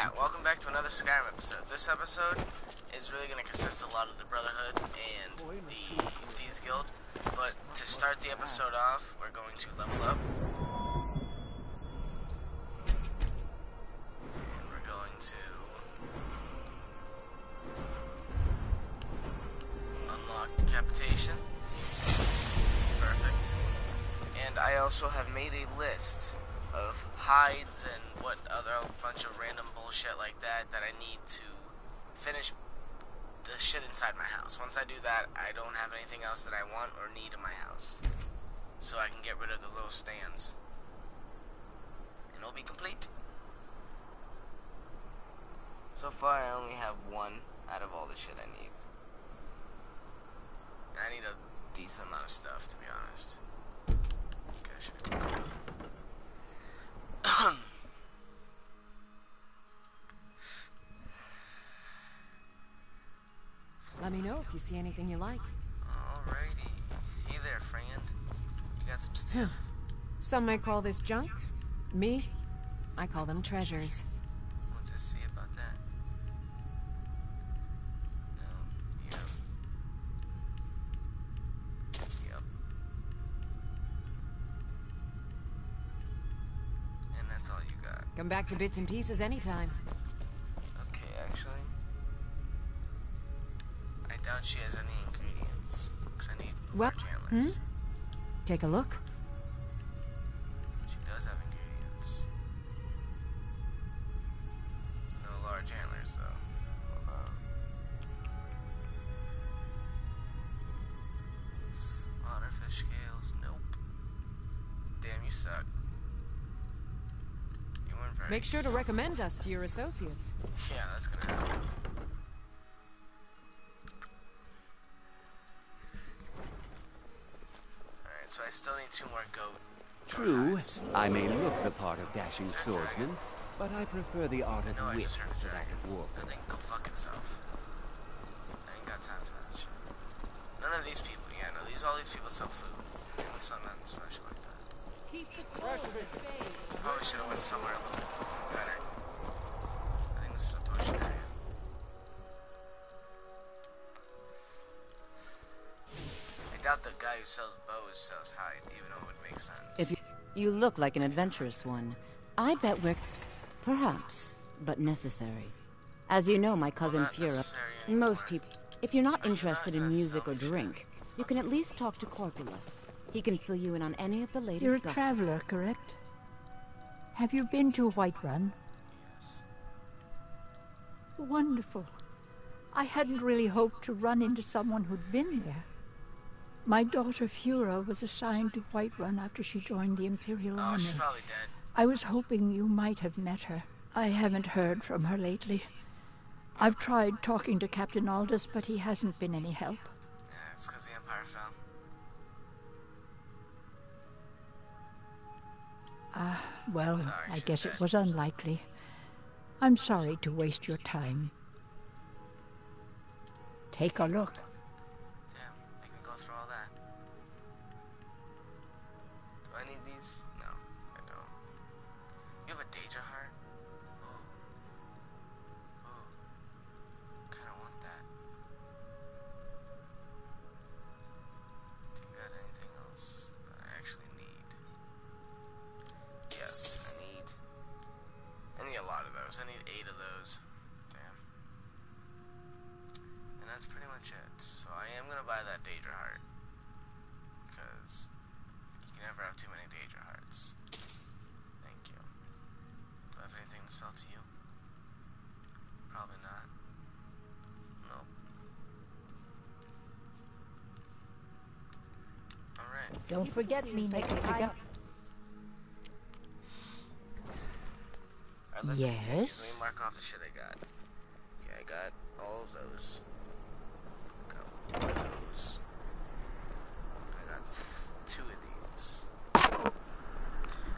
Yeah, welcome back to another Skyrim episode. This episode is really going to consist a lot of the Brotherhood and the Thieves Guild. But to start the episode off, we're going to level up. And we're going to unlock decapitation. Perfect. And I also have made a list of hides and what other bunch of random bullshit like that I need to finish the shit inside my house. Once I do that, I don't have anything else that I want or need in my house. So I can get rid of the little stands. And it'll be complete. So far I only have one out of all the shit I need. I need a decent amount of stuff, to be honest. Okay, sure. Let me know if you see anything you like. Alrighty. Hey there, friend. You got some stuff? Some might call this junk. Me, I call them treasures. Want to see about that? No. Yep. Yep. And that's all you got. Come back to bits and pieces anytime. Okay, actually, I doubt she has any ingredients, because I need large antlers. Take a look. She does have ingredients. No large antlers, though. Hold on. Slaughterfish scales, nope. Damn, you suck. You weren't very... Make sure to recommend us to your associates. Yeah, that's gonna happen. Alright, so I still need 2 more goat. True, hides. I may look the part of dashing swordsman, but I prefer the art of No, I wit just heard a to that dragon. of warfare. That thing can go fuck itself. I ain't got time for that shit. None of these people, yeah, no, all these people sell food. It's not nothing special like that. Probably should have went somewhere a little better. I think this is a potion area. I doubt the guy who sells bows sells hide, even though it would make sense. If you look like an adventurous one, I bet we're perhaps, but necessary. As you know, my cousin not Fura, necessary anymore. most people, if you're not Are you interested not in gonna music sell or shit? drink, you can at least talk to Corpulus. He can fill you in on any of the latest You're a gossip. traveler, correct? Have you been to Whiterun? Yes. Wonderful. I hadn't really hoped to run into someone who'd been there. My daughter Fura was assigned to Whiterun after she joined the Imperial Oh, Army. she's probably dead. I was hoping you might have met her. I haven't heard from her lately. I've tried talking to Captain Aldous, but he hasn't been any help. Yeah, it's because the Empire fell. Well, Sorry, I she's guess dead. it was unlikely. I'm sorry to waste your time. Take a look. Damn, make me go through all that. Do I need these? No, I don't. You have a Daedra heart? Ooh. Ooh. Kinda want that. Do you got anything else that I actually need? Yes, I need a lot of those. I need 8 of those. Damn. And that's pretty much it. So I am gonna buy that Daedra heart. Because you can never have too many Daedra hearts. Thank you. Do I have anything to sell to you? Probably not. Nope. Alright. Don't forget me next time. Alright, let's continue. Yes? Let me mark off the shit I got. Okay, I got all of those. Got one of those. I got 2 of these.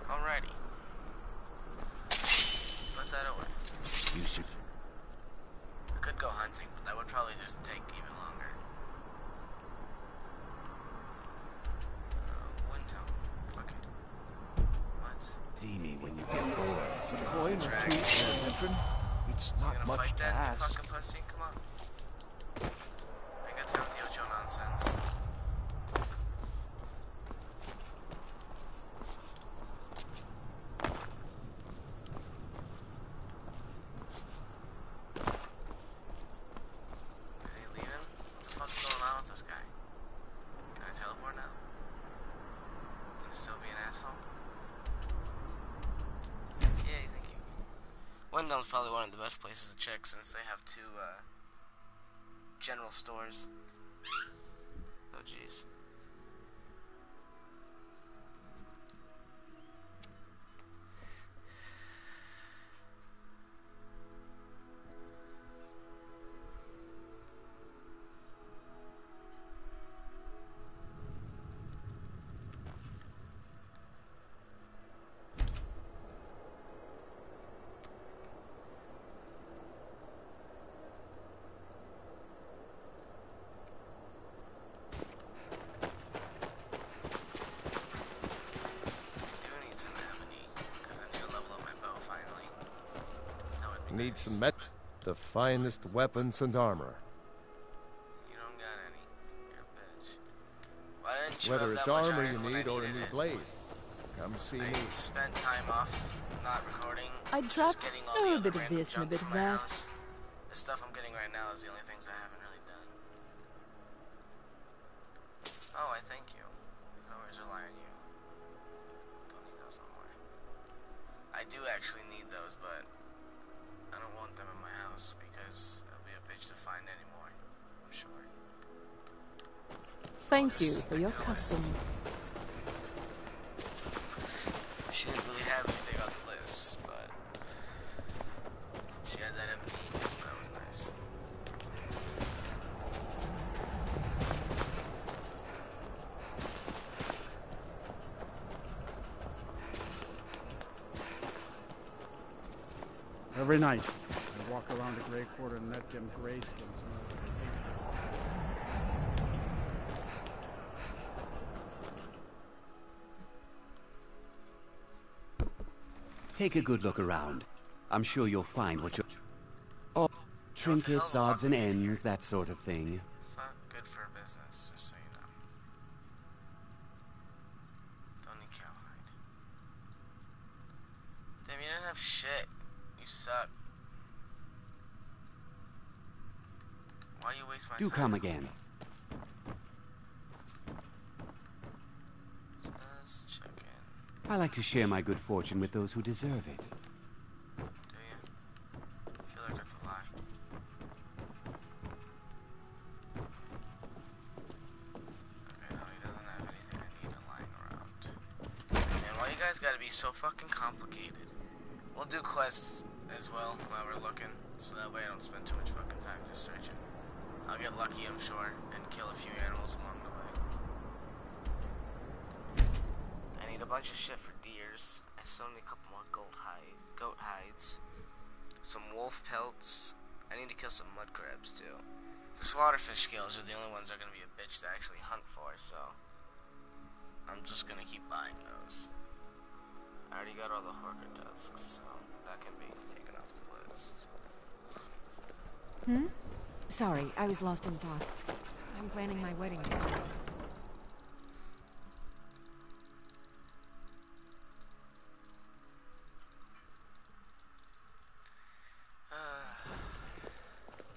Alrighty. Put that away. You should. I could go hunting, but that would probably just take even longer. Windhelm. Fuck it. What? See me when you get bored. Coin or two, veteran. It's You not gonna much fight to that, you ask. fucking pussy? Come on. I ain't got time with the Ocho nonsense. Is he leaving? What the fuck's going on with this guy? Can I teleport now? Gonna still be an asshole? Yeah, thank you. Wyndham's probably one of the best places to check since they have two, general stores. Oh, jeez. Need some the finest weapons and armor. You don't got any. You're a bitch. Why didn't you Whether have it's that much armor iron you when I need or a needed new it? blade, come see me. I spent time off not recording. I just dropped getting all the a other bit of random this and a junk bit from of my that. house. The stuff I'm getting right now is the only things I haven't really done. Oh, I thank you. I always rely on you. Don't need those no more. I do actually need those, but I don't want them in my house because it'll be a bitch to find anymore. I'm sure. Thank you for your custom. She didn't really have anything on the list, but she had that ebony, so that was nice. Every night, I walk around the Grey Quarter and let them grayskins know what I think. Take a good look around. I'm sure you'll find what you're... Oh, trinkets, hell of a lot odds and to get here. ends, that sort of thing. It's not good for business, just so you know. Don't need cowhide. Damn, you didn't have shit. You suck. Why you waste my Do time? come again. Just checking. I like to share my good fortune with those who deserve it. Do you? I feel like that's a lie. Okay, no, he doesn't have anything I need lying around. Man, why you guys gotta be so fucking complicated? We'll do quests as well while we're looking, so that way I don't spend too much fucking time just searching. I'll get lucky, I'm sure, and kill a few animals along the way. I need a bunch of shit for deers. I still need a couple more goat hides, some wolf pelts. I need to kill some mud crabs too. The slaughterfish scales are the only ones that are gonna be a bitch to actually hunt for, so I'm just gonna keep buying those. I already got all the horker tusks, so that can be taken off the list. Hmm? Sorry, I was lost in thought. I'm planning my wedding this year.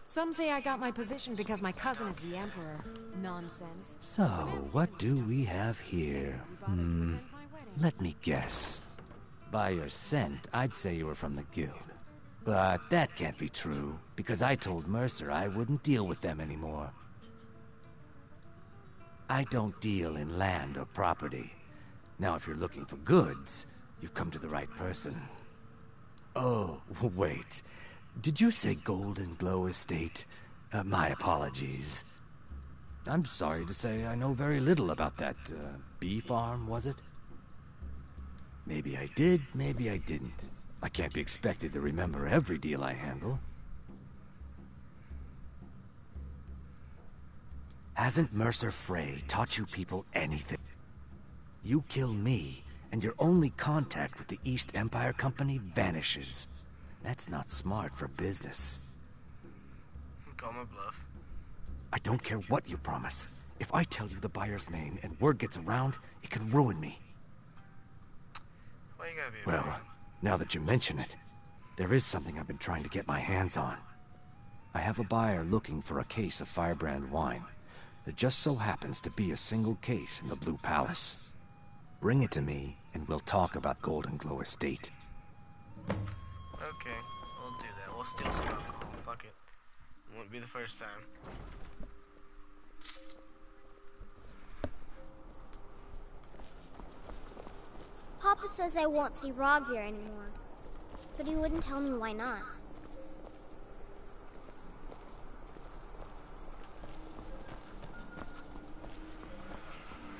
Some say I got my position because my cousin is the emperor. Nonsense. So, what do we have here? Let me guess. By your scent, I'd say you were from the guild. But that can't be true, because I told Mercer I wouldn't deal with them anymore. I don't deal in land or property. Now, if you're looking for goods, you've come to the right person. Oh, wait. Did you say Golden Glow Estate? My apologies. I'm sorry to say I know very little about that, bee farm, was it? Maybe I did, maybe I didn't. I can't be expected to remember every deal I handle. Hasn't Mercer Frey taught you people anything? You kill me, and your only contact with the East Empire Company vanishes. That's not smart for business. Call my bluff. I don't care what you promise. If I tell you the buyer's name and word gets around, it could ruin me. Why you gotta be Well, now that you mention it, there is something I've been trying to get my hands on. I have a buyer looking for a case of Firebrand wine. There just so happens to be a single case in the Blue Palace. Bring it to me, and we'll talk about Golden Glow Estate. Okay, we'll do that. We'll steal some alcohol. Fuck it. Won't be the first time. Papa says I won't see Rogvir anymore, but he wouldn't tell me why not.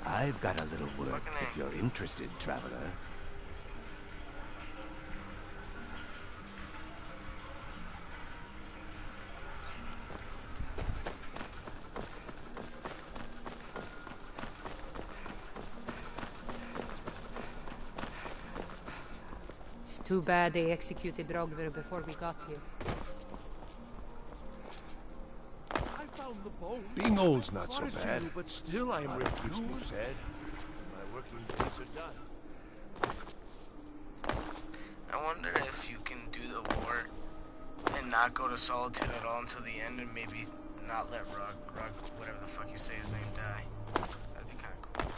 I've got a little work Fucking if A. you're interested, traveler. It's too bad they executed Rogvir before we got here. Being old's not so bad. But still I am refused. Said, my working days are done. I wonder if you can do the war and not go to Solitude at all until the end, and maybe not let Rug, whatever the fuck you say his name, die. That'd be kind of cool.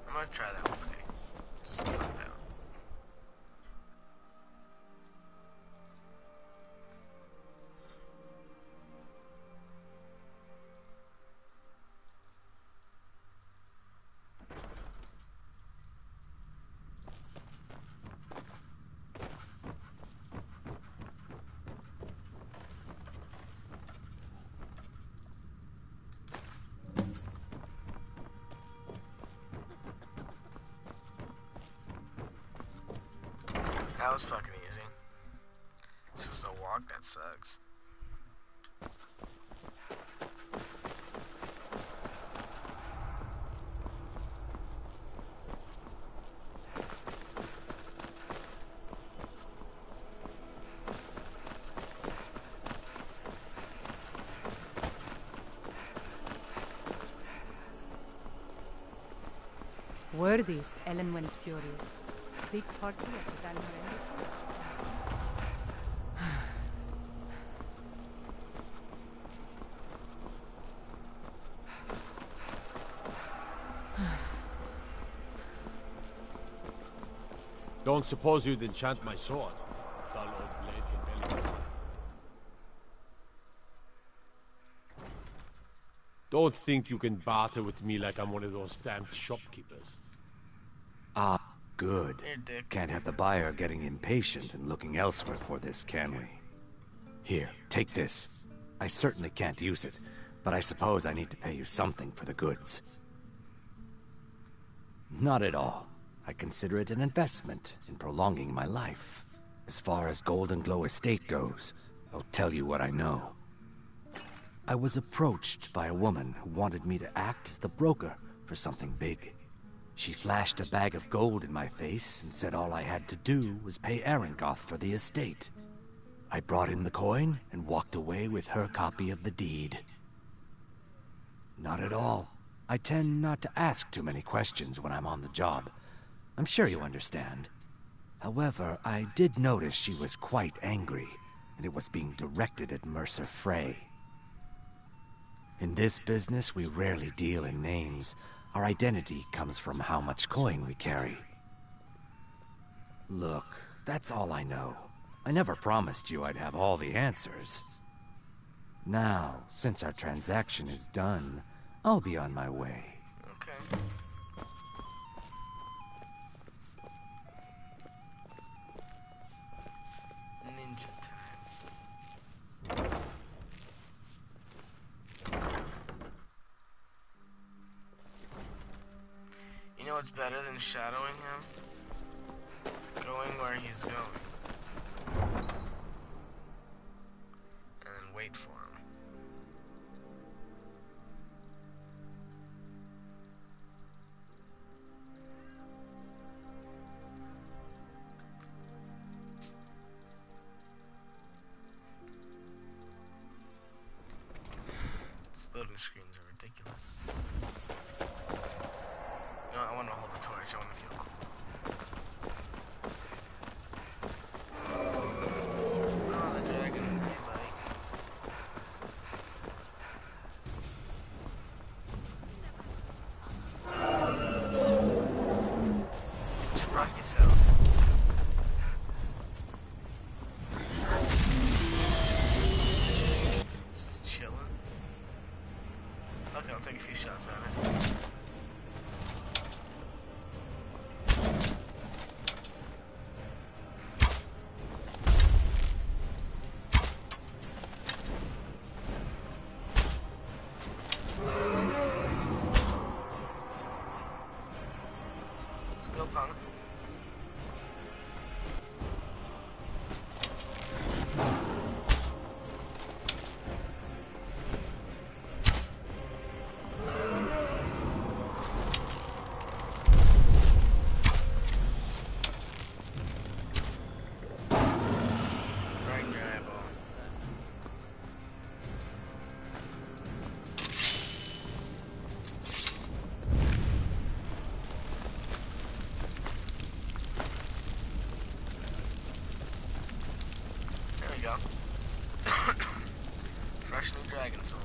I'm gonna try that one day. Just to find out. That was fucking easy. It's just a walk that sucks. Were these Ellenwen's Furies? Big party at the Van Horrendous? Don't suppose you'd enchant my sword? Dull old blade can barely... Don't think you can barter with me like I'm one of those damned shopkeepers. Ah, good. Here, Dick. Can't have the buyer getting impatient and looking elsewhere for this, can we? Here, take this. I certainly can't use it, but I suppose I need to pay you something for the goods. Not at all. I consider it an investment in prolonging my life. As far as Golden Glow Estate goes, I'll tell you what I know. I was approached by a woman who wanted me to act as the broker for something big. She flashed a bag of gold in my face and said all I had to do was pay Arangoth for the estate. I brought in the coin and walked away with her copy of the deed. Not at all. I tend not to ask too many questions when I'm on the job. I'm sure you understand. However, I did notice she was quite angry, and it was being directed at Mercer Frey. In this business, we rarely deal in names. Our identity comes from how much coin we carry. Look, that's all I know. I never promised you I'd have all the answers. Now, since our transaction is done, I'll be on my way. Okay. Ninja time. You know what's better than shadowing him? Going where he's going. And then wait for him. loading screens are ridiculous. You know, I want to hold the torch. I want to feel cool. Oh, the dragon. Hey, buddy. Just rock yourself. Just chilling. Okay, I'll take a few shots at it. Let's go, punk. Right in your eyeball. There we go. Fresh new dragon soul.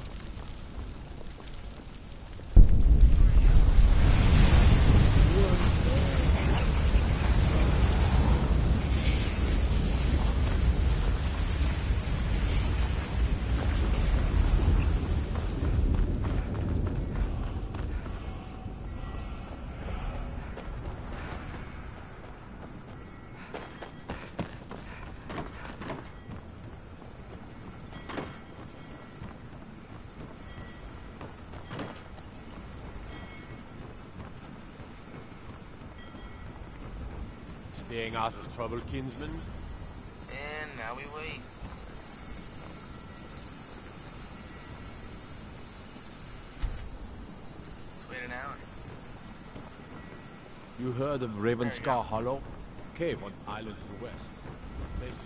Staying out of trouble, kinsman? And now we wait. Let's wait an hour. You heard of Ravenscar Hollow? Cave on island to the west. Place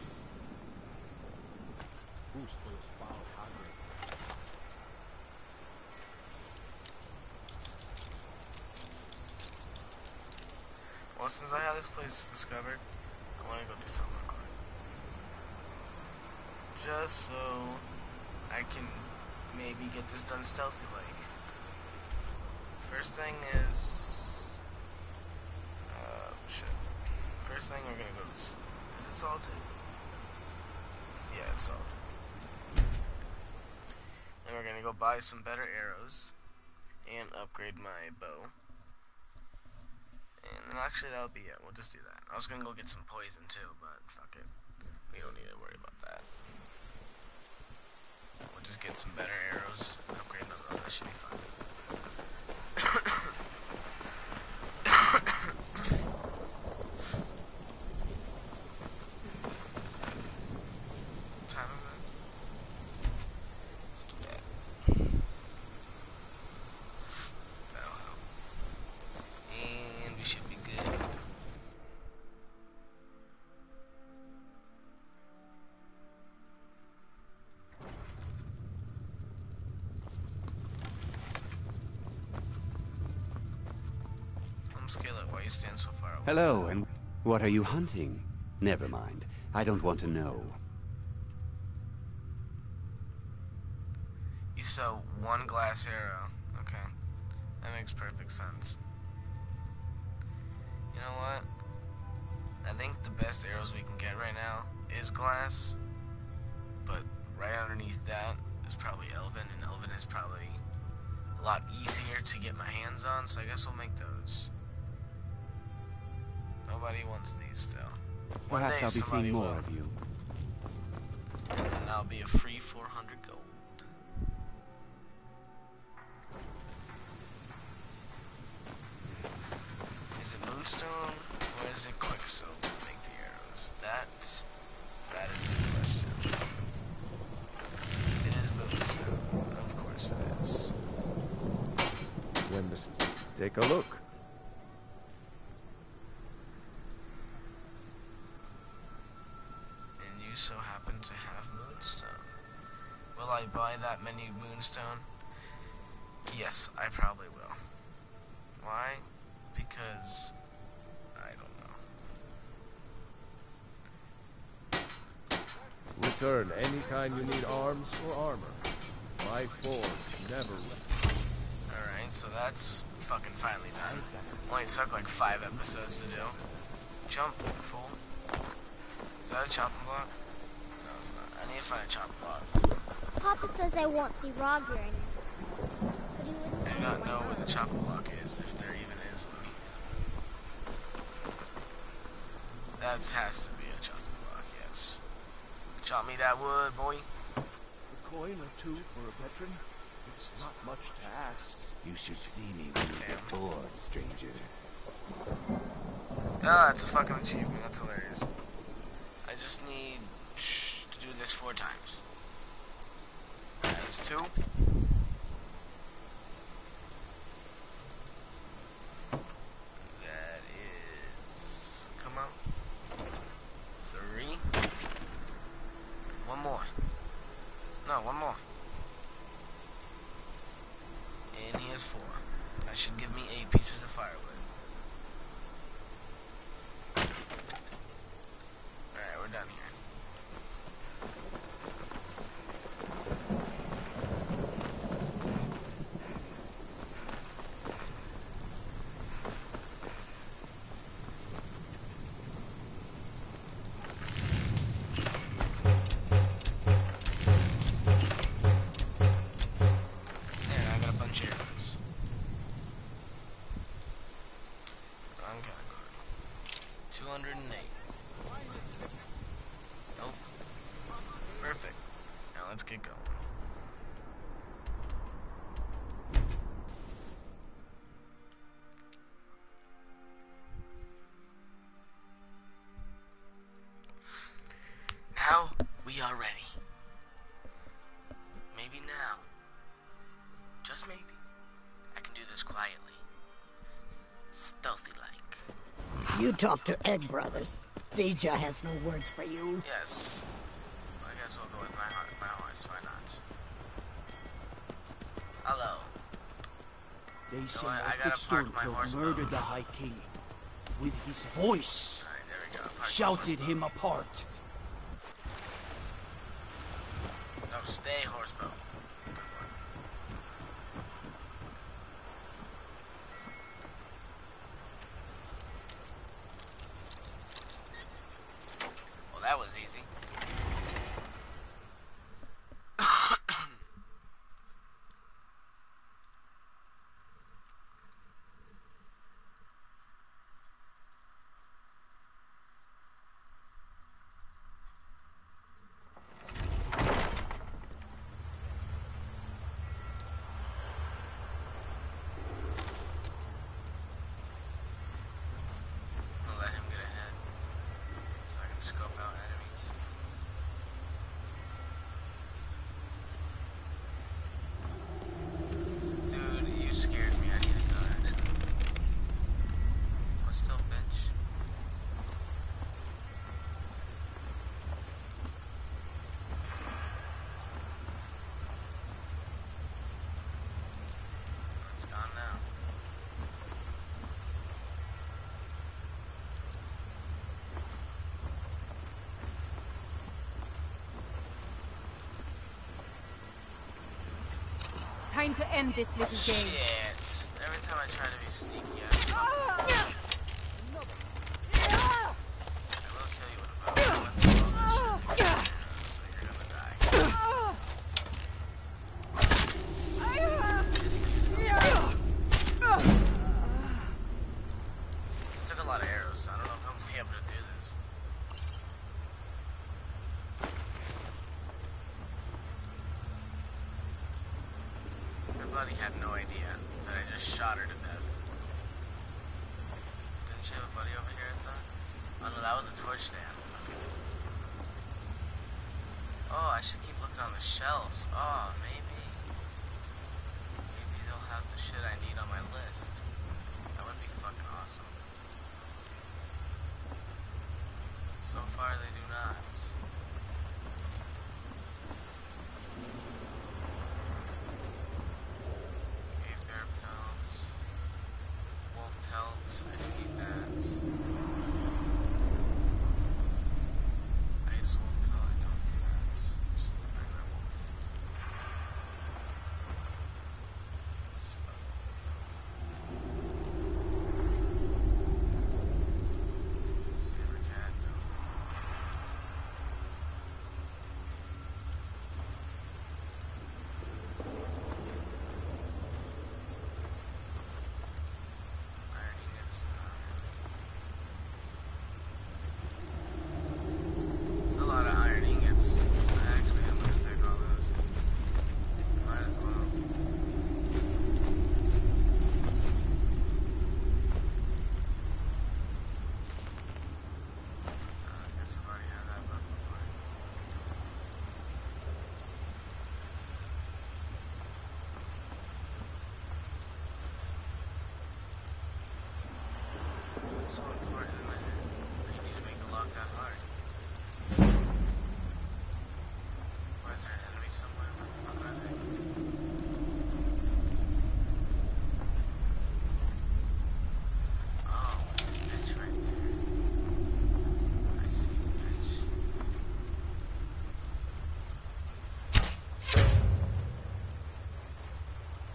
boost for this foul hardware. Well, since I have this place discovered, I want to go do something real quick. Just so I can maybe get this done stealthy like. First thing is... shit. First thing we're gonna go to... Is it salted? Yeah, it's salted. Then we're gonna go buy some better arrows and upgrade my bow. And then actually that'll be it. We'll just do that. I was gonna go get some poison too, but fuck it. We don't need to worry about that. We'll just get some better arrows and upgrade my bow. That should be fun. What time is it? Let's do that. That'll help. And we should be good. Skillet, why you stand so far away? Hello, and what are you hunting? Never mind. I don't want to know. You sell one glass arrow. Okay. That makes perfect sense. You know what? I think the best arrows we can get right now is glass. But right underneath that is probably Elven, and Elven is probably a lot easier to get my hands on, so I guess we'll make those. Nobody wants these still. Perhaps I'll be seeing more of you. And I'll be a free 400 gold. Is it moonstone or is it quicksilver to make the arrows? That is the question. It is moonstone. Of course it is. When this... Take a look. You so happen to have moonstone. Will I buy that many moonstone? Yes, I probably will. Why? Because I don't know. Return anytime you need arms or armor. My forge never Alright, so that's fucking finally done. Only took like 5 episodes to do. Jump, fool. Is that a chopping block? No, it's not. I need to find a chopping block. Papa says I won't see Rob here anymore. But he wouldn't I tell do me not why know where not. the chopping block is, if there even is one. That has to be a chopping block, yes. Chop me that wood, boy. A coin or two for a veteran? It's not much to ask. You should see me when you get bored, stranger. Ah, that's a fucking achievement. That's hilarious. I just need to do this 4 times. That is 2. That is... Come on. 3. 1 more. No, 1 more. And he has 4. That should give me 8 pieces of firewood. Alright, we're done here. There, I got a bunch of arrows. I'm gonna go 208. Nope. Perfect. Now let's get going. Now we are ready. Maybe now, just maybe, I can do this quietly. Stealthy like. You talk to Egg Brothers. Deja has no words for you. Yes. I guess we'll go with my horse, why not? Hello. They say I our gotta park my Kickstorm horse murdered boat. the High King. With his voice, Alright, there we go. Park my shouted horse him boat. apart. No, stay, horse boat. Well, that was easy. I'll let him get ahead so I can scope out enemies. Dude, you scared me. I need to go, actually. What's still, bitch? It's gone now. Time to end this little game. Shit. Every time I try to be sneaky, I will kill you with a bow. I went through all this shit to get you, so you're gonna die. Just kill yourself. It took a lot of arrows, so I don't know if I'm gonna be able to do this. Her buddy had no idea that I just shot her to death. Didn't she have a buddy over here, I thought? Oh no, that was a torch stand. Okay. Oh, I should keep looking on the shelves. Oh, maybe. Maybe they'll have the shit I need on my list. That would be fucking awesome. So far, they do not. Okay, What's so important in there? You need to make the lock that hard. Why is there an enemy somewhere? Where the fuck are they? Oh, there's a bitch right there. I see a bitch.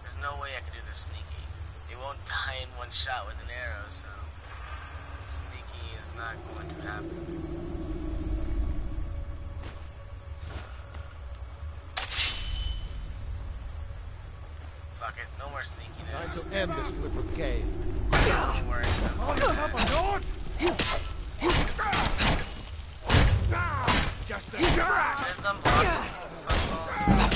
There's no way I can do this sneaky. It won't die in one shot with an arrow, so sneaky is not going to happen. Fuck it, no more sneakiness. Time to end this little game. Don't worry, son. Just a shot! There's them blocking. Fuck balls.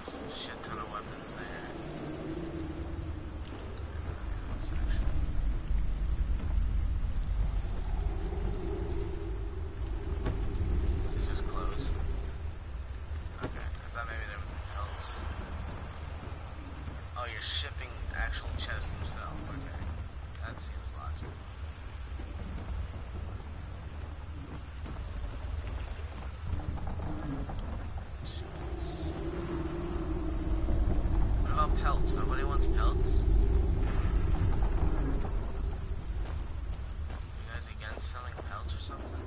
There's a shit ton of weapons there. One section. Is it just clothes? Okay, I thought maybe there was pelts. Oh, you're shipping actual chests themselves. Okay, that seems logical. Pelts. Nobody wants pelts? You guys against selling pelts or something?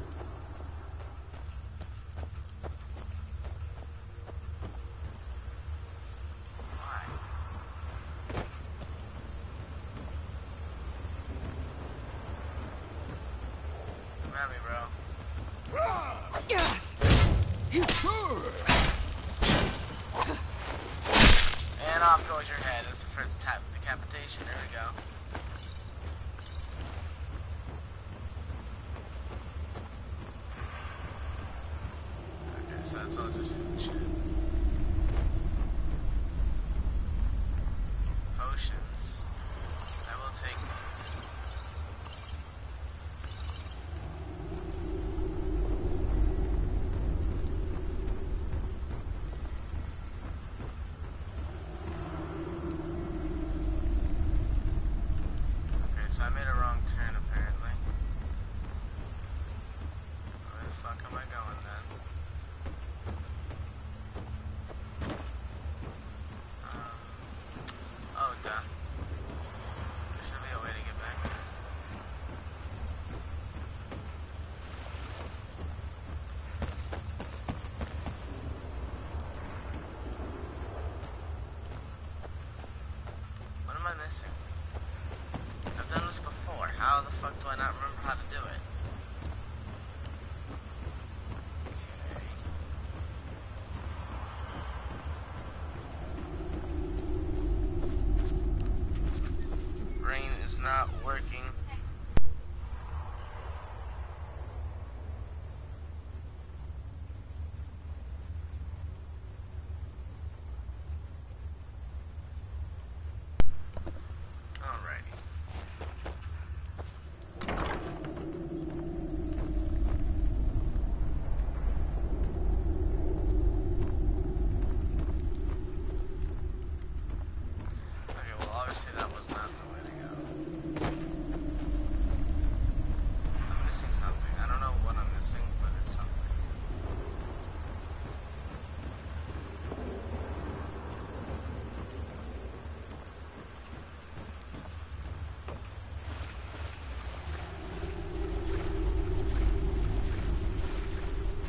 Why? Come at me, bro. And off goes your head. That's the first decapitation. There we go. Okay, so that's all just food shit. Potions. I will take these. So I made a wrong turn, apparently. Where the fuck am I going, then? Oh, duh. There should be a way to get back there. What am I missing? I've done this before. How the fuck do I not remember how to do it? Okay. Brain is not working. Alrighty. Obviously that was not the way to go. I'm missing something. I don't know what I'm missing, but it's something.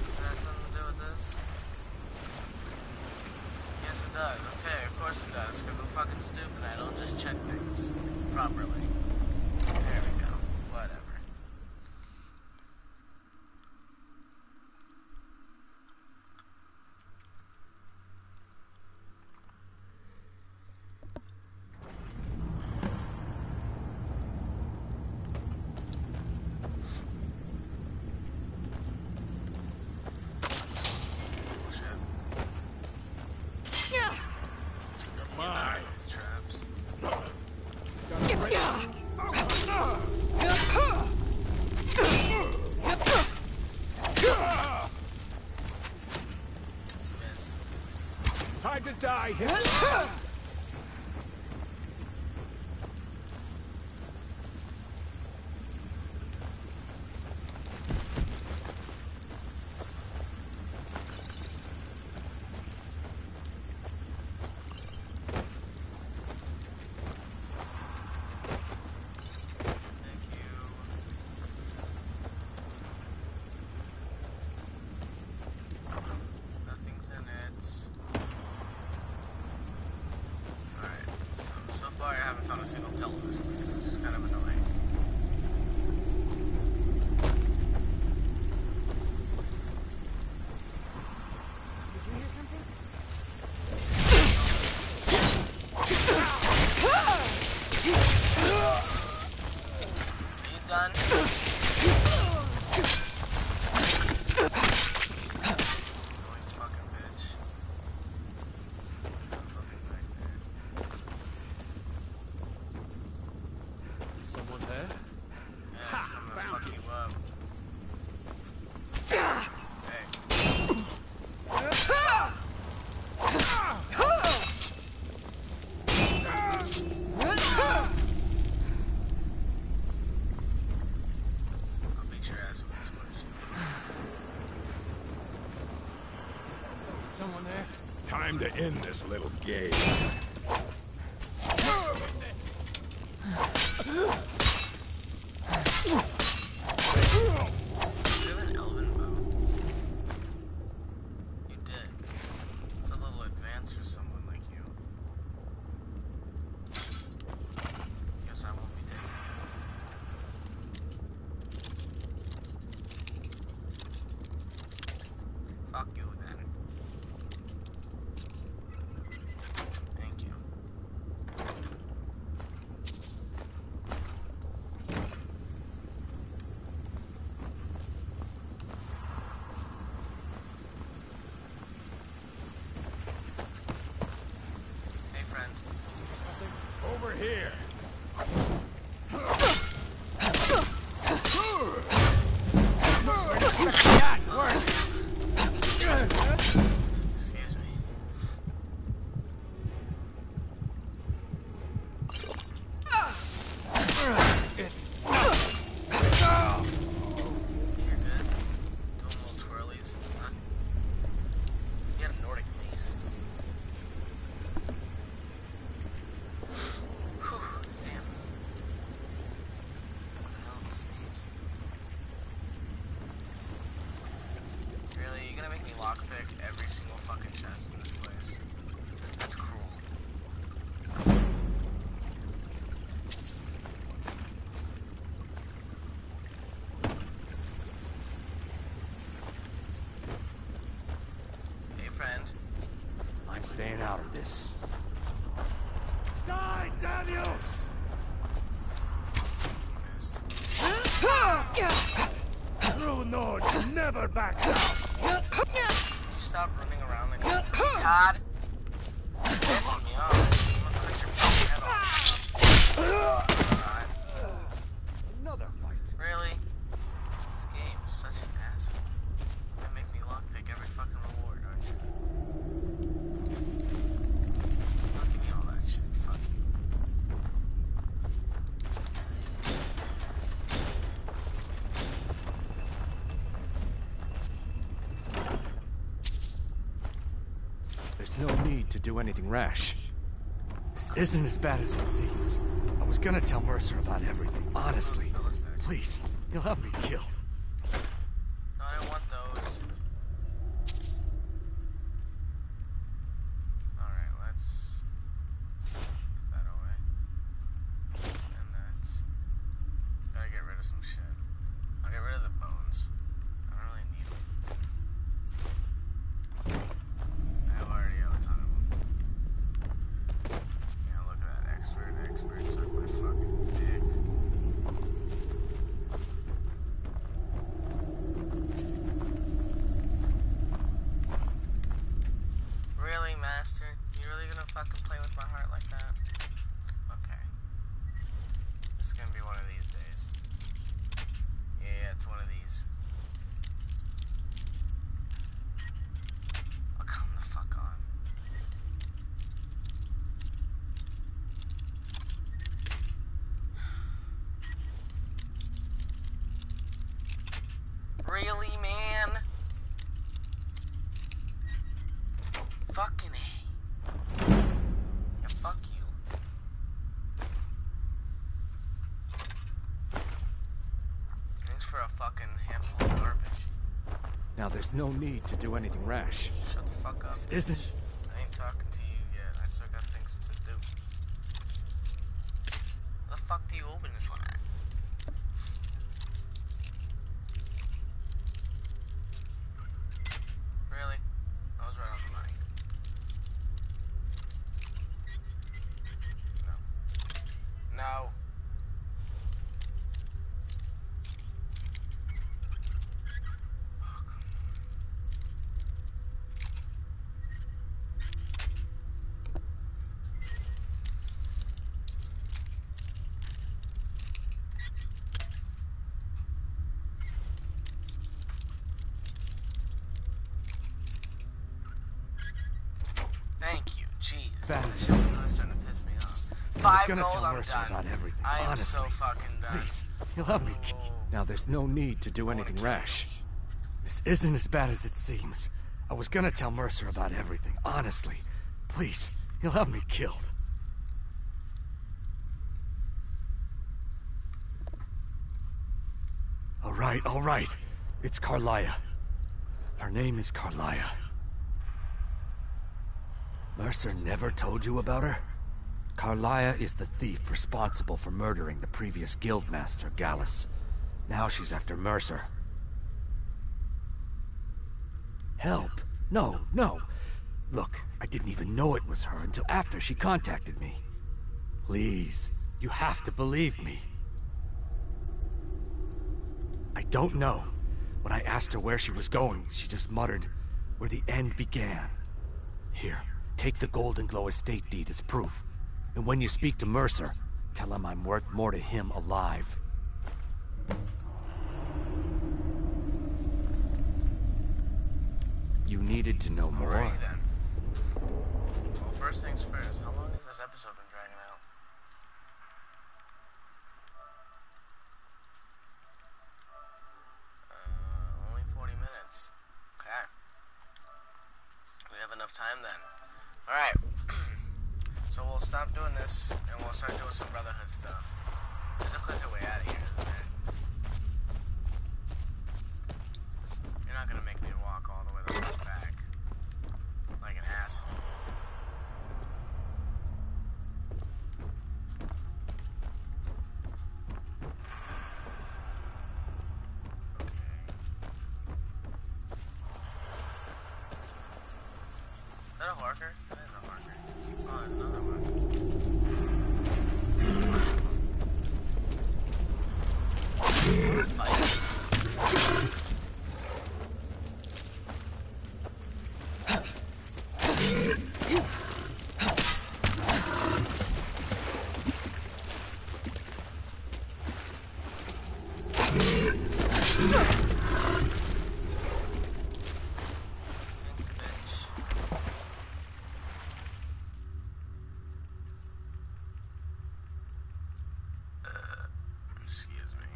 Does that have something to do with this? Yes, it does. Okay, of course it does, because I'm fucking stupid. I don't just check things properly. There we go. Whatever. Time to die. A single pill in this place, which is kind of annoying. Did you hear something? Are you done? Annoying fucking bitch. There's something back there. Someone there? Yeah, it's coming to fuck you up. Hey. I'll beat your ass with this much. Someone there? Time to end this little game. Fuck you then. Thank you. Hey friend. Something over here. That worked! Excuse me. You're good. Doing little twirlies. Huh? You had a Nordic mace. Whew, damn. What the hell are these things? Really? You're gonna make me lockpick every single fucking chest in this place? That's cruel. Hey, friend. I'm staying out of this. Die, Daniel! Missed. True Nords never back down. Can you stop running around like a retard? You're pissing me off. I'm gonna cut your fucking head off. Another fight. Really? This game is such an asshole. It's gonna make me lockpick every fucking reward, aren't you? Don't give me all that shit. Fuck you. There's no need to do anything rash. This isn't as bad as it seems. I was gonna tell Mercer about everything. Honestly, please, you'll have me killed. No, I don't want those. Alright, let's put that away. And that's... Gotta get rid of some shit. I'll get rid of the bones. I don't really need them. I already have a ton of them. Yeah, look at that. Expert, suck my fucking dick. Really, Master? You really gonna fucking play with my heart like that? Okay. It's gonna be one of these days. Yeah, it's one of these. Oh, come the fuck on. Now, there's no need to do anything rash. Shut the fuck up. This isn't... I ain't talking to you yet. I still got things to do. Where the fuck do you open this one at? Really? I was right on the money. No. No. Thank you, jeez. Bad as Shit's really starting to piss me off. I was 5 gonna gold, tell I'm Mercer done. about everything, I am honestly. so fucking done. Please, you'll help me. Now, there's no need to do anything rash. This isn't as bad as it seems. I was gonna tell Mercer about everything, honestly. Please, you'll have me killed. All right. It's Carlia. Her name is Carlia. Mercer never told you about her? Carlia is the thief responsible for murdering the previous guildmaster, Gallus. Now she's after Mercer. Help? No. Look, I didn't even know it was her until after she contacted me. Please, you have to believe me. I don't know. When I asked her where she was going, she just muttered, where the end began. Here, take the Golden Glow estate deed as proof. And when you speak to Mercer, tell him I'm worth more to him alive. You needed to know more. Alrighty then. Well, first things first, how long has this episode been dragging out? Only 40 minutes. Okay. We have enough time then. Alright. So we'll stop doing this, and we'll start doing some Brotherhood stuff. There's a quicker way out of here, isn't there? You're not gonna make me walk all the way the fuck back. Like an asshole. Okay. Is that a marker? That is a marker. Oh, there's another one. Fight. Excuse me.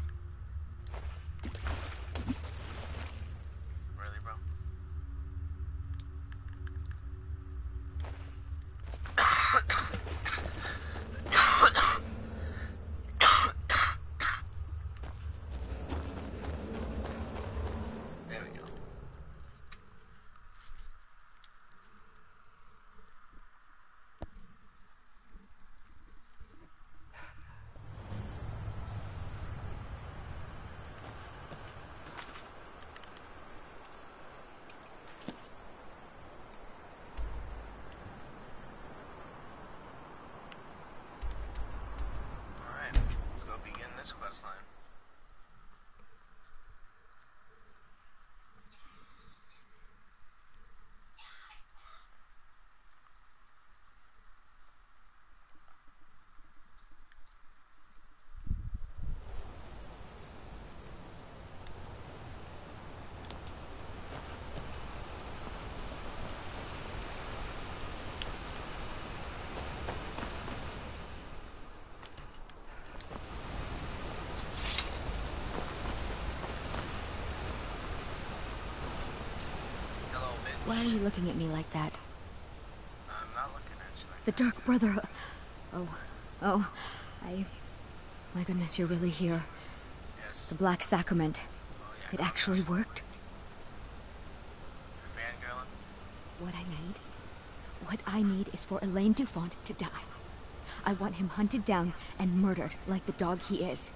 Really, bro? There we go. Alright, let's go begin this quest line. Hello, bitch. Why are you looking at me like that? I'm not looking at you like The Dark Brother. Oh, my goodness, you're really here. Yes. The Black Sacrament. Oh, yeah, It actually worked. What I need is for Elaine Dufont to die. I want him hunted down and murdered like the dog he is.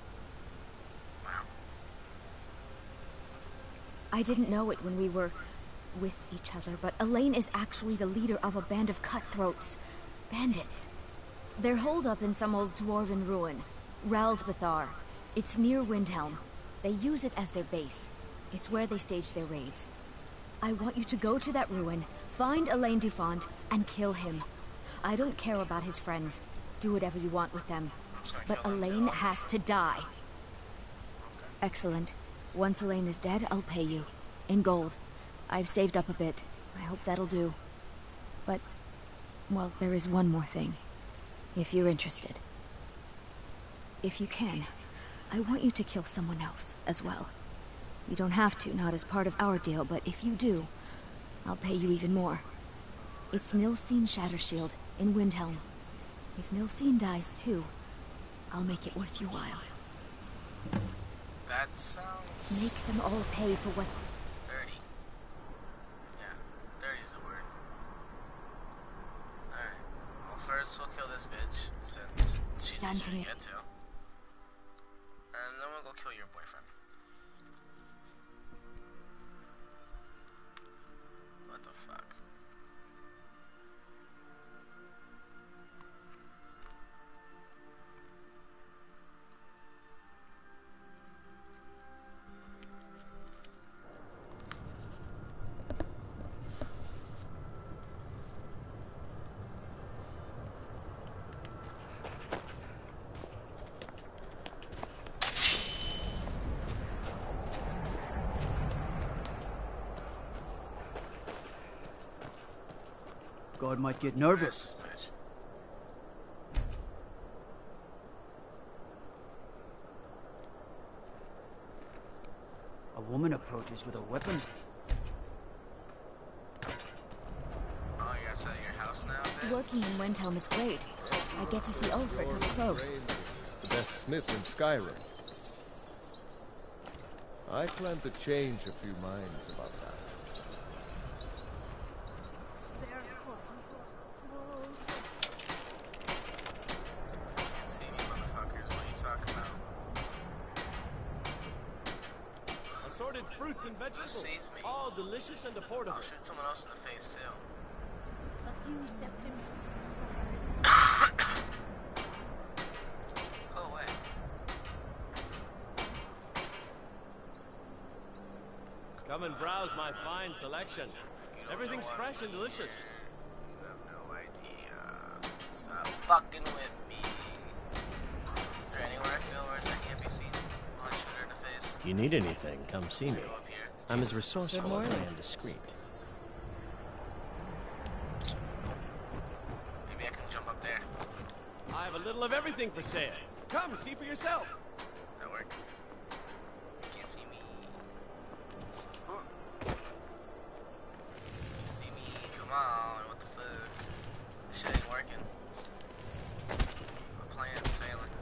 I didn't know it when we were with each other, but Elaine is actually the leader of a band of cutthroats. Bandits. They're holed up in some old dwarven ruin. Raldbathar. It's near Windhelm. They use it as their base. It's where they stage their raids. I want you to go to that ruin, find Elaine Dufont, and kill him. I don't care about his friends. Do whatever you want with them. But Elaine has to die. Excellent. Once Elaine is dead, I'll pay you. In gold. I've saved up a bit. I hope that'll do. But, well, there is one more thing. If you're interested. If you can, I want you to kill someone else as well. You don't have to, not as part of our deal, but if you do, I'll pay you even more. It's Nilsine Shattershield in Windhelm. If Nilsine dies too, I'll make it worth your while. That sounds... Make them all pay for what... dirty. Yeah, dirty is the word. Alright, well first we'll kill this bitch, since she's easy to get to. And then we'll go kill your boyfriend. What the fuck? God might get nervous. A woman approaches with a weapon. Oh, you're outside of your house now, bitch? Working in Windhelm is great. I get to see Ulfric up close. He's the best smith in Skyrim. I plan to change a few minds about that. Can't see me, motherfuckers. What are you talking about? Assorted fruits and vegetables. Sees me. All delicious and affordable. I'll shoot someone else in the face, too. A few symptoms. Go away. Come and browse my fine selection. Everything's fresh and delicious. You have no idea. Stop fucking with me. Is there anywhere I feel where I can't be seen? I'll shoot her in the face. If you need anything, come see me. Go up here. I'm as resourceful as I am discreet. Maybe I can jump up there. I have a little of everything for sale. Come, see for yourself. That work? You can't see me. Can't see me. Come on. What the fuck? This shit ain't working. My plan's failing.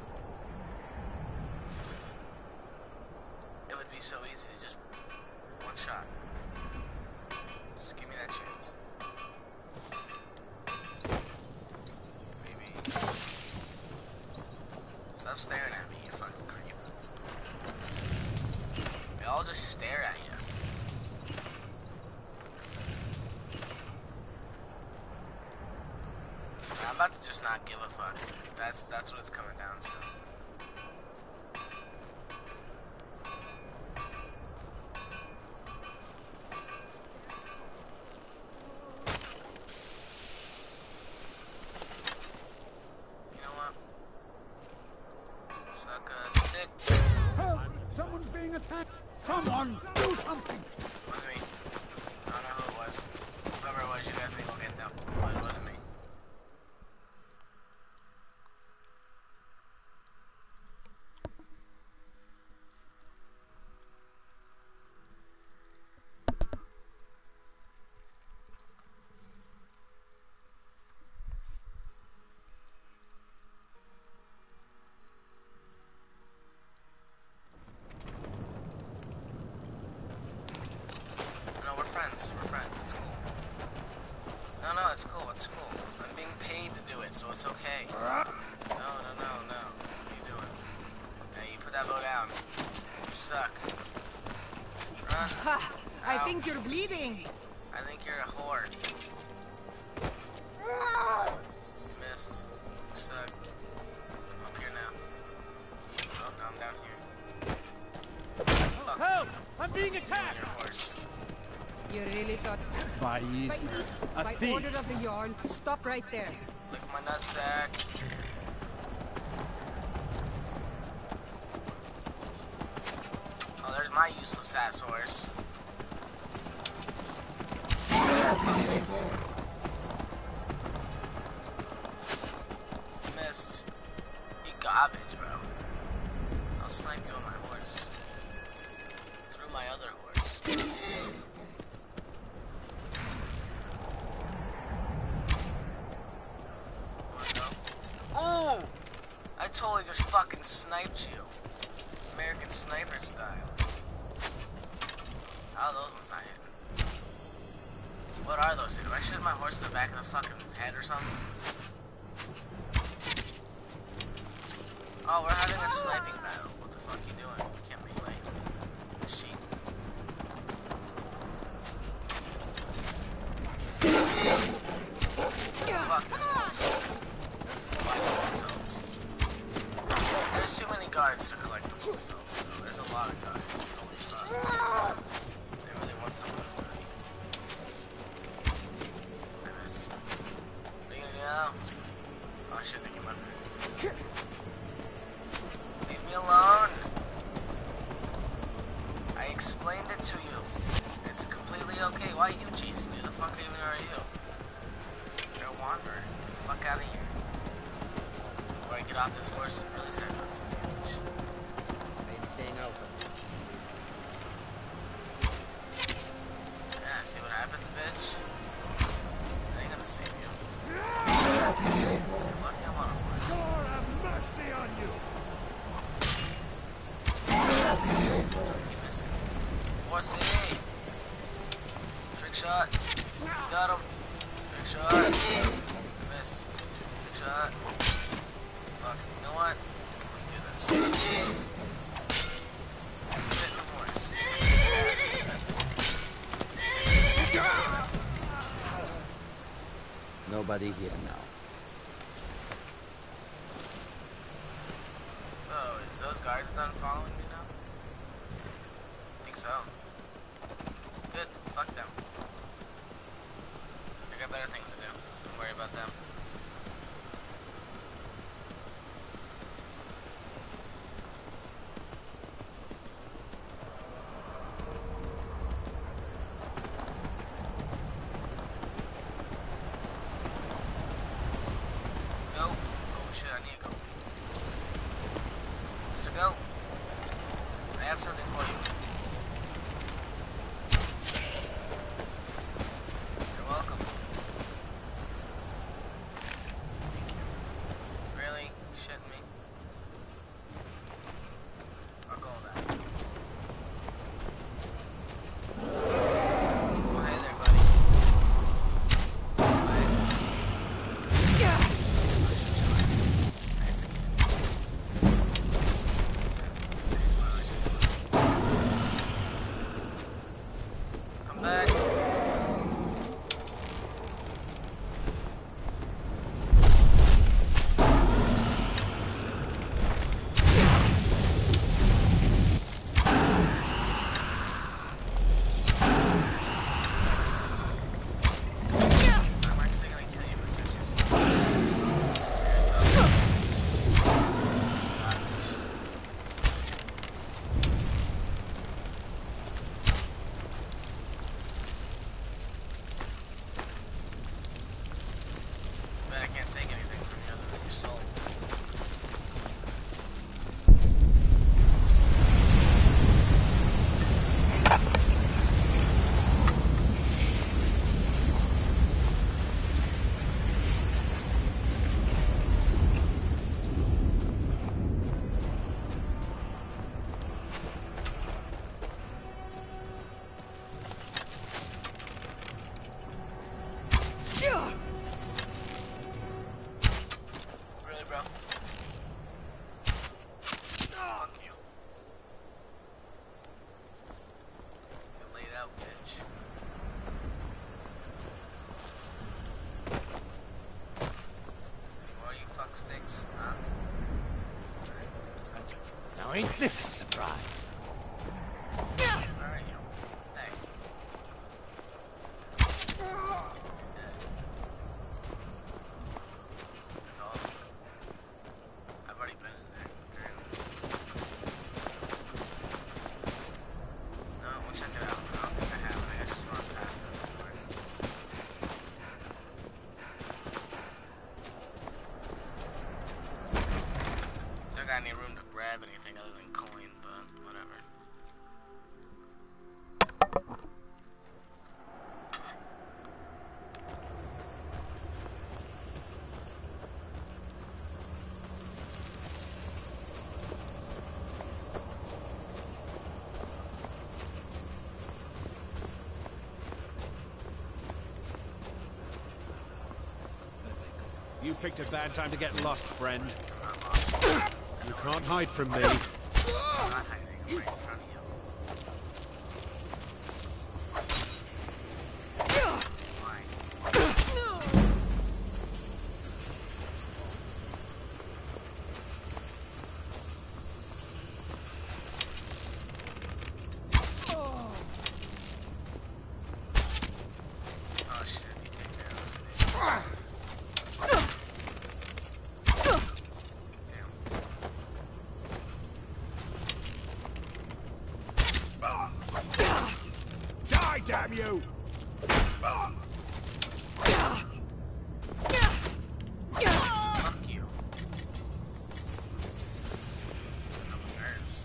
It would be so easy to just one shot. Just give me that chance. Maybe. Stop staring at me, you fucking creep. They all just stare at you. I'm about to just not give a fuck. That's what it's coming down to. You know what? Suck a dick. Help! Someone's being attacked! Someone! Do something! Wasn't me. I don't know who it was. Whoever it was, you guys need to go get them. But it wasn't me. No, we're friends. We're friends. It's cool. No, it's cool, it's cool. I'm being paid to do it, so it's okay. No. What are you doing? Hey, you put that bow down. You suck. Run. Ha! I think you're bleeding. I think you're a whore. Missed. You suck. I'm up here now. Oh, no, I'm down here. Fuck. Help! I'm being Stealing attacked! your horse. You really thought... By Eastman, a By thief. order of the Jarl, stop right there. Lick my nutsack. Oh, there's my useless ass horse. Missed. You garbage, bro. I'll snipe you on my horse. Through my other horse. Ooh! I totally just fucking sniped you. American sniper style. Oh, those ones not hitting. What are those? Do I shoot my horse in the back of the fucking head or something? Oh, we're having a sniping battle. What the fuck are you doing? You can't melee. Sheep. Fuck this horse. Why do bullet belts? There's too many guards to collect the bullet belts. So there's a lot of guards. Holy fuck. They really want some of this money. I missed. What are you gonna do now? Oh shit, they came up here. Leave me alone. I explained it to you. It's completely okay. Why you chasing me? Who the fuck even are you? You're a wanderer. Get the fuck out of here. Before I get off this horse and really start doing some damage. Maybe staying open. Yeah, see what happens, bitch? That ain't gonna save you. You're lucky I'm on a horse. Lord have mercy on you! Keep missing. Horsey! Trick shot. Got him. Trick shot. Missed. Trick shot. Fuck. You know what? Let's do this. Hit the horse. Yes. Nobody here now. So, is those guards done following me now? I think so. Good. Fuck them. I got better things to do. Don't worry about them. Go. Oh shit, I need to go. Mr. Go. I have something for you. You're welcome. Really, bro? Fuck you. Get laid out, bitch. Any more, you fuck sticks? Huh? Alright, Now ain't this a surprise? Alright, yo. Hey. That's all. I've already been in there. No, we'll check it out. I don't think I have it. I just run past it before. Don't got any room to grab anything other than coin, but whatever. You picked a bad time to get lost, friend. I'm not lost. You can't hide from me. I'm not hiding. I'm right in front of you. Why? Oh shit, he takes care of it. Die, damn you! Fuck you. I'm nerves.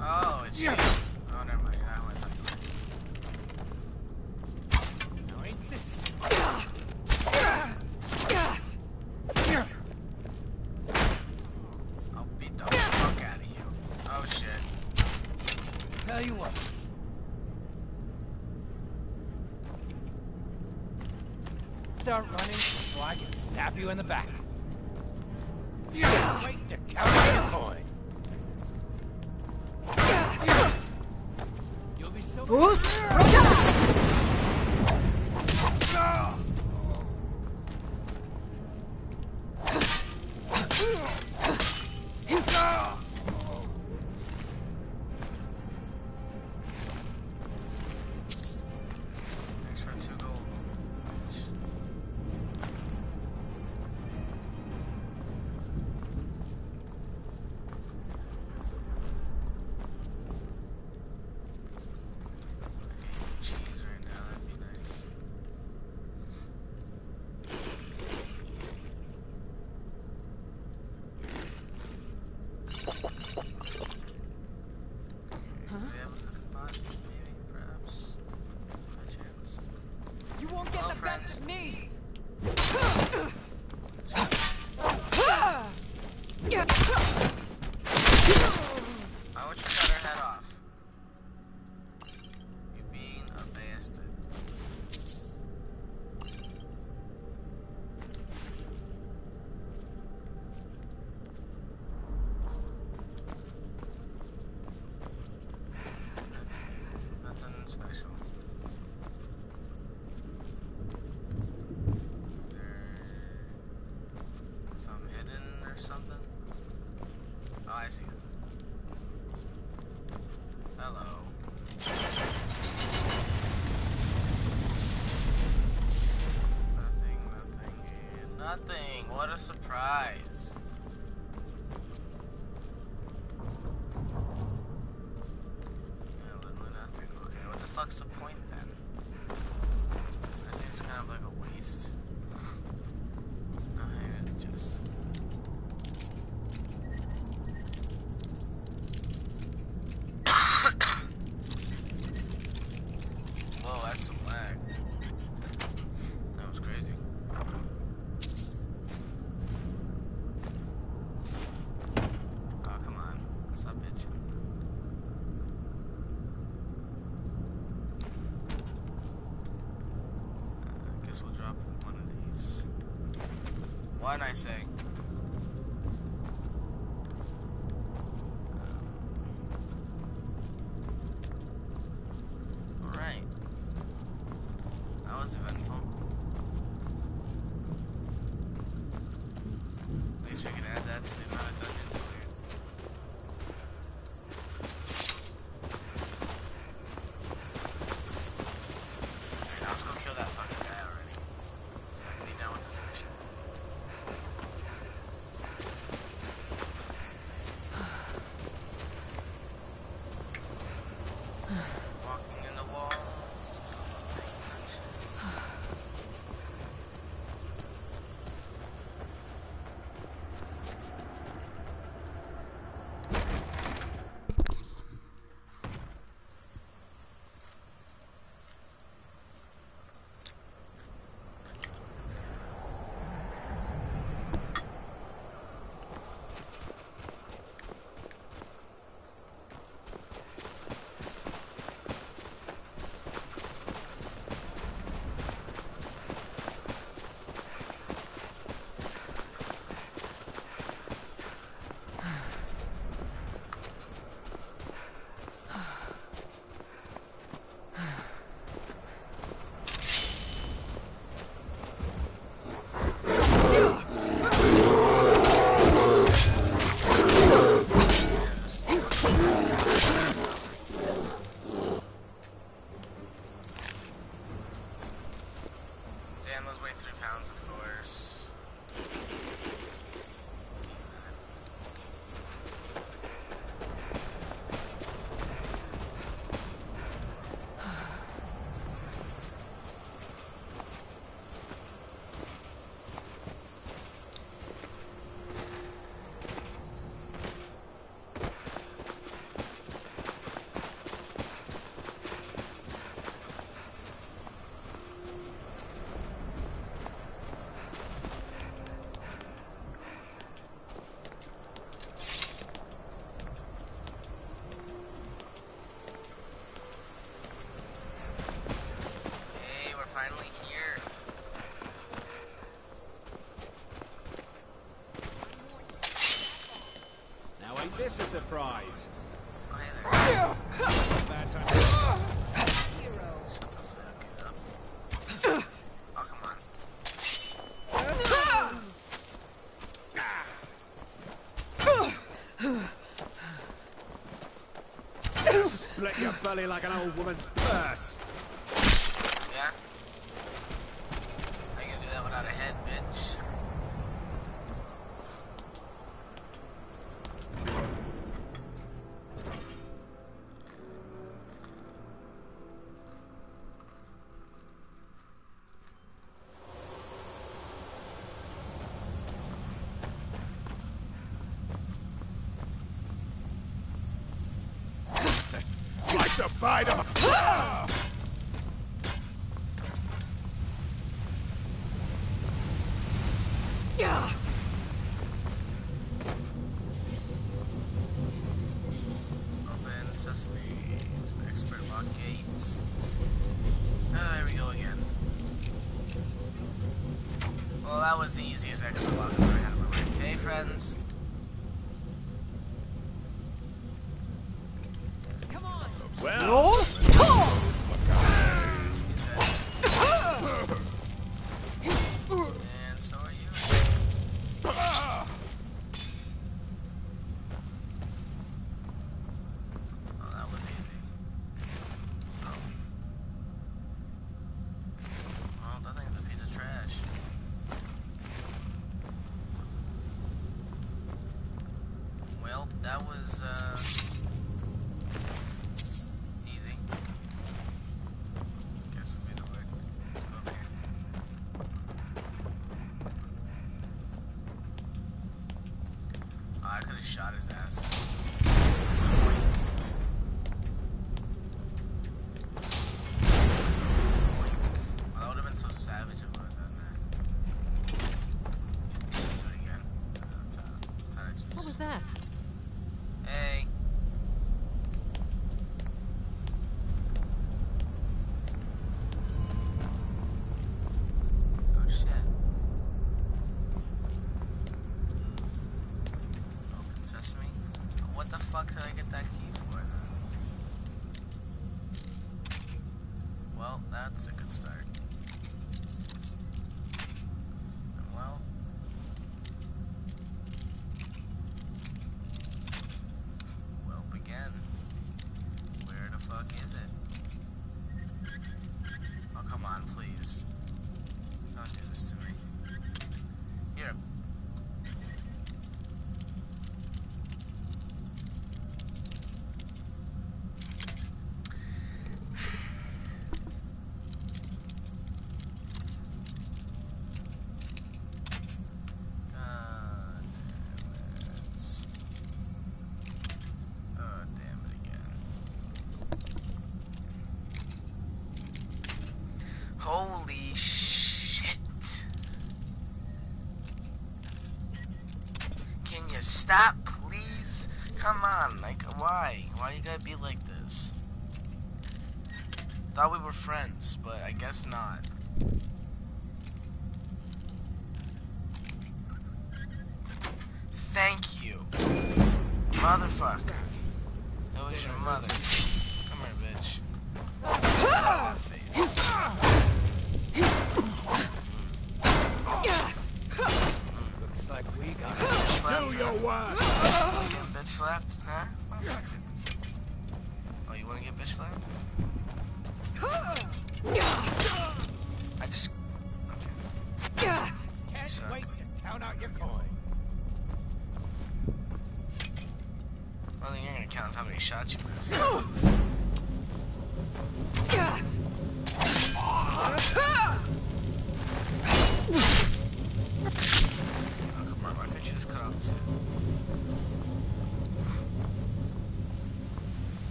Oh, it's you. Oh, never mind. I went that way. Now ain't this... I'll beat the fuck out of you. Oh shit. Tell you what. Start running so I can stab you in the back. Wait to count your coin. You'll be so... Fools! Thanks for 2 gold. I need some cheese right now, that'd be nice. Do they have a cooking pot? Maybe, perhaps. By chance. You won't get Hello, the friend. best of me! Why would you cut her head off? You being a bastard. Nothing special. Is there some hidden or something? Oh, I see it. Hello. Nothing, and nothing. What a surprise. Yeah, literally nothing. Okay, what the fuck's the point then? That seems kind of like a waste. Nothing, just... Whoa, that's some lag. That was crazy. What'd I say? Alright. That was eventful. At least we can add that to the amount of dungeons over here. Alright, now let's go kill that fucking guy already. So I can be done with this mission. Walking in the walls. Paying attention. Damn, those weigh 3 pounds, of course. Hey, we're finally here. Now ain't this a surprise? Oh, hey there. Bad time. Shut the fuck up. Oh, come on. Split your belly like an old woman's purse. Yeah? I can do that without a head, bitch. Like to fight him! Open sesame. Expert lock gates. Ah, there we go again. Well, that was the easiest expert lock I've ever had in my life. Hey, friends. Well, And so are you. Oh, that was easy. Oh. Oh, that thing's a piece of trash. Well, that was, easy. Guess would be the word. Let's go over here. Oh, I could have shot his ass. Well, that would have been so savage if I would have done that. Do it again. That's how to choose. What was that? Hey. Oh shit. Sesame? What the fuck did I get that key for then? Well, that's a good start. Well... Well, begin. Where the fuck is it? Oh, come on, please. Don't do this to me. Here. Holy shit. Can you stop, please? Come on, like, why? Why you gotta be like this? Thought we were friends, but I guess not. Thank you. Motherfucker. That was your mother. Come here, bitch. Slap in the face. Looks like we got Do your work. Getting bitch slapped, huh? Oh, you wanna get bitch slapped? I just... Okay. Can't wait to count out your coin. Only thing you're gonna count is how many shots you missed. Why can't you just cut off his head?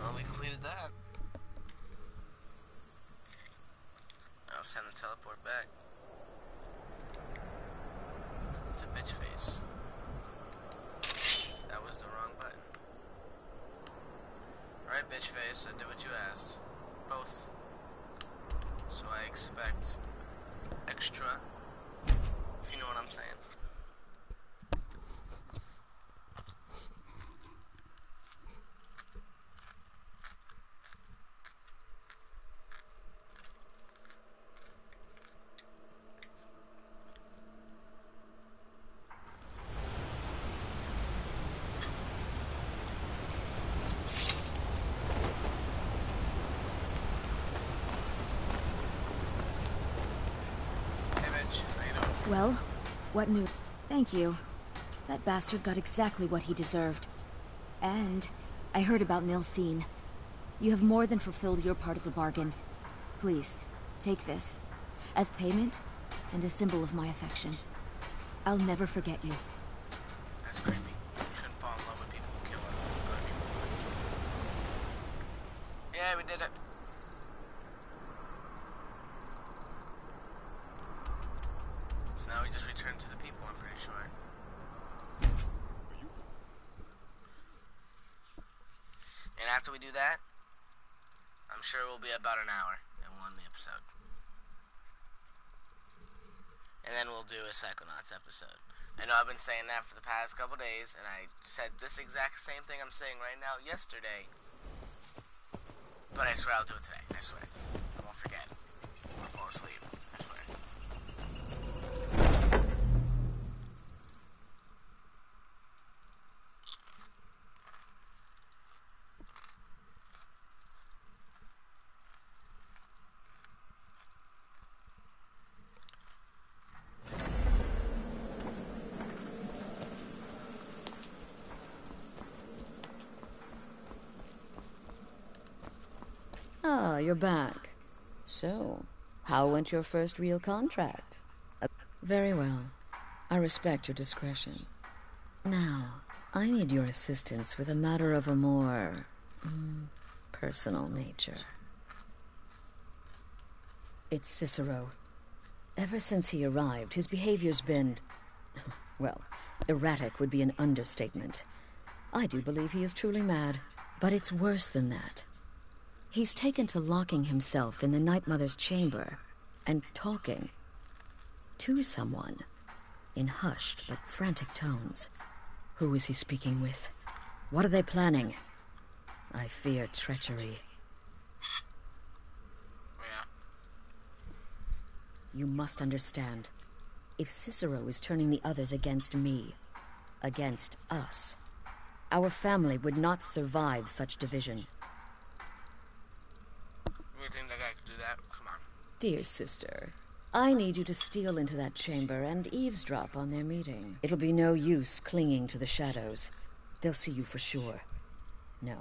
Well, we completed that. Now it's time to teleport back to bitch face. That was the wrong button. Alright, bitch face, I did what you asked. Both. So I expect extra, if you know what I'm saying. Well, what new? Thank you. That bastard got exactly what he deserved. And I heard about Nilsine. You have more than fulfilled your part of the bargain. Please, take this. As payment, and a symbol of my affection. I'll never forget you. That's creepy. You shouldn't fall in love with people who kill other people. Yeah, we did it. So now we just return to the people, I'm pretty sure. And after we do that, I'm sure it will be about an hour and we'll end the episode. And then we'll do a Psychonauts episode. I know I've been saying that for the past couple days, and I said this exact same thing I'm saying right now yesterday. But I swear I'll do it today. I swear. I won't forget. I'll fall asleep. I swear. Ah, you're back. So, how went your first real contract? Very well. I respect your discretion. Now, I need your assistance with a matter of a more... personal nature. It's Cicero. Ever since he arrived, his behavior's been... well, erratic would be an understatement. I do believe he is truly mad, but it's worse than that. He's taken to locking himself in the Night Mother's chamber and talking to someone in hushed but frantic tones. Who is he speaking with? What are they planning? I fear treachery. Yeah. You must understand. If Cicero is turning the others against me, against us, our family would not survive such division. You think that guy could do that? Come on. Dear sister, I need you to steal into that chamber and eavesdrop on their meeting. It'll be no use clinging to the shadows. They'll see you for sure. No.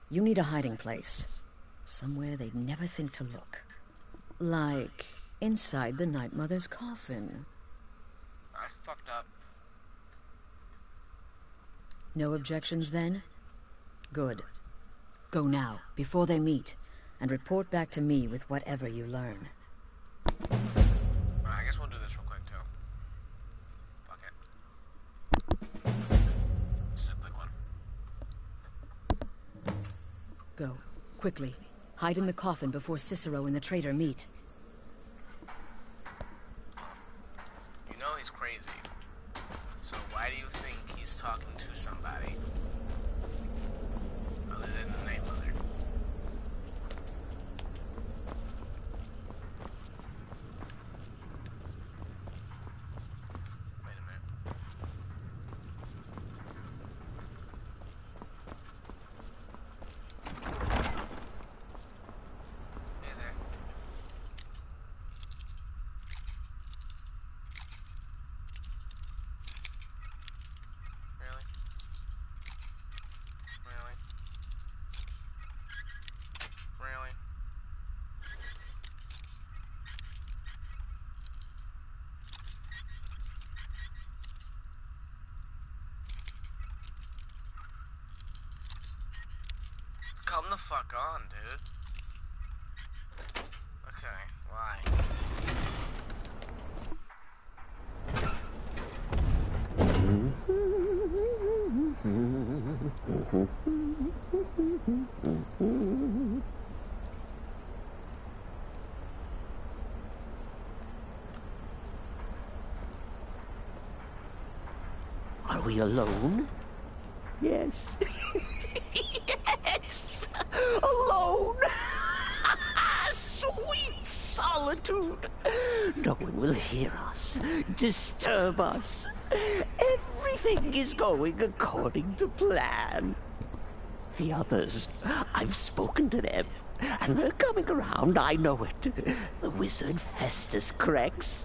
You need a hiding place. Somewhere they'd never think to look. Like inside the Night Mother's coffin. I fucked up. No objections then? Good. Go now, before they meet, and report back to me with whatever you learn. I guess we'll do this real quick, too. Fuck it. This is a quick one. Go, quickly. Hide in the coffin before Cicero and the traitor meet. You know he's crazy. So why do you think he's talking to somebody other than the Night Mother? Wait a minute. Hey there. Really? Really? Really? Come the fuck on, dude. Okay, why? Are we alone? Yes. Yes! Alone! Sweet solitude! No one will hear us, disturb us. Everything is going according to plan. The others, I've spoken to them, and they're coming around, I know it. The wizard Festus Crex.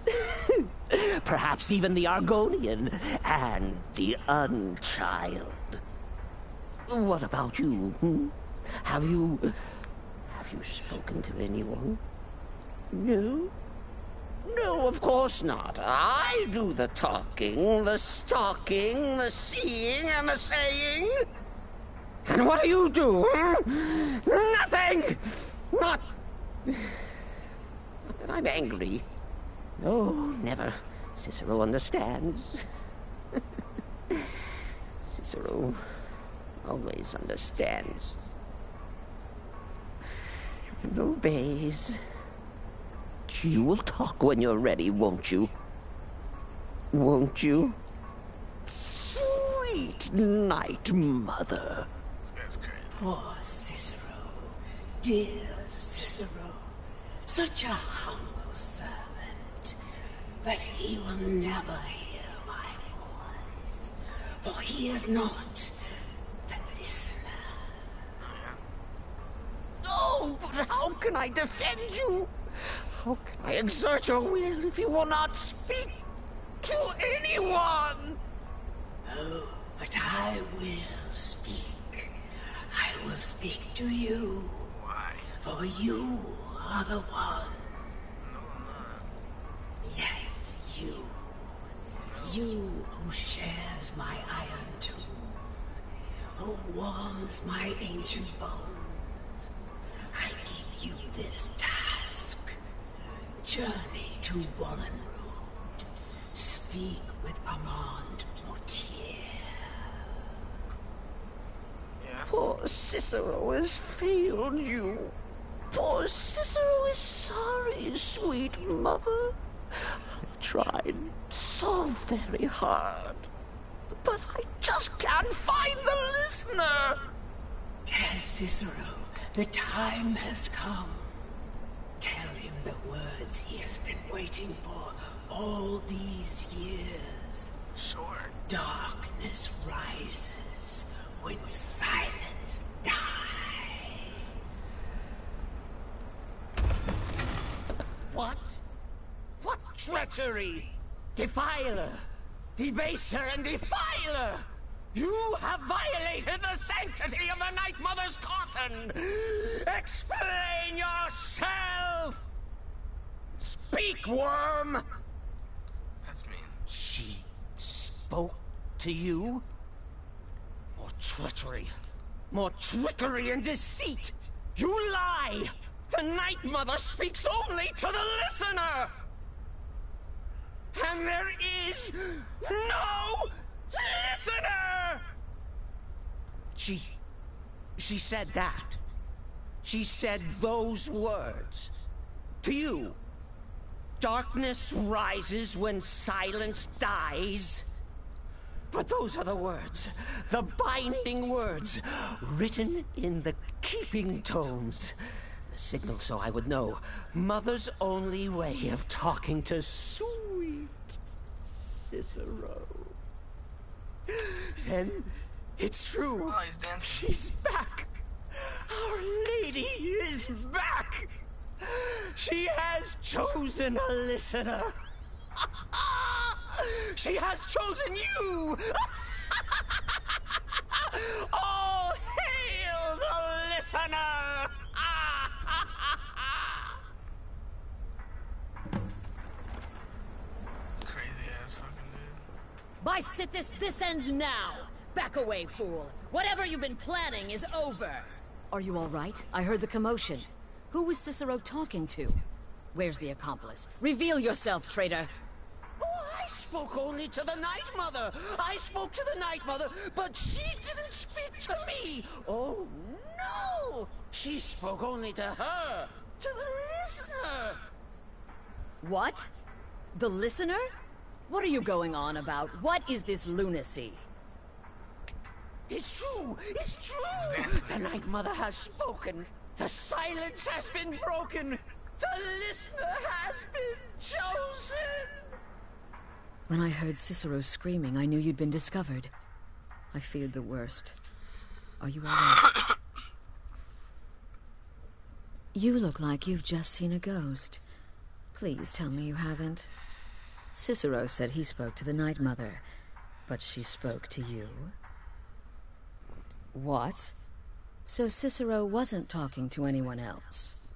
Perhaps even the Argonian, and the Unchild. What about you? Have you spoken to anyone? No? No, of course not. I do the talking, the stalking, the seeing, and the saying. And what do you do? Nothing! Not that I'm angry. No, never. Cicero understands. Cicero always understands. And obeys. You will talk when you're ready, won't you? Won't you? Sweet Night Mother. This guy's crazy. Poor Cicero. Dear Cicero. Such a humble servant. But he will never hear my voice. For he is not the listener. Oh, but how can I defend you? How can I exert your will if you will not speak to anyone? Oh, but I will speak. I will speak to you. Why? For you are the one. No, I'm not. Yes, you. You who shares my iron tomb. Who warms my ancient bones. I give you this task. Journey to Wallen Road. Speak with Armand Mortier. Yeah. Poor Cicero has failed you. Poor Cicero is sorry, sweet mother. I've tried so very hard, but I just can't find the listener. Tell Cicero the time has come. Tell him the words he has been waiting for all these years. Sure. Darkness rises when silence dies. What? What treachery? Defiler! Debaser and defiler! You have violated the sanctity of the Night Mother's coffin! Explain yourself! Speak, worm! That's mean. She spoke to you? More treachery. More trickery and deceit! You lie! The Night Mother speaks only to the listener! And there is no listener! She said that. She said those words. To you. Darkness rises when silence dies. But those are the words, the binding words, written in the keeping tomes. The signal so I would know. Mother's only way of talking to sweet Cicero. Then it's true. Oh, he's dancing. She's back. Our Lady is back. She has chosen a listener. She has chosen you. All hail the listener. Crazy ass fucking dude. By Sithis, this ends now! Back away, fool! Whatever you've been planning is over! Are you all right? I heard the commotion. Who was Cicero talking to? Where's the accomplice? Reveal yourself, traitor! Oh, I spoke only to the Night Mother! I spoke to the Night Mother, but she didn't speak to me! Oh, no! She spoke only to her! To the listener! What? The listener? What are you going on about? What is this lunacy? It's true! It's true! The Night Mother has spoken! The silence has been broken! The listener has been chosen! When I heard Cicero screaming, I knew you'd been discovered. I feared the worst. Are you all right? You look like you've just seen a ghost. Please tell me you haven't. Cicero said he spoke to the Night Mother, but she spoke to you? What? So Cicero wasn't talking to anyone else?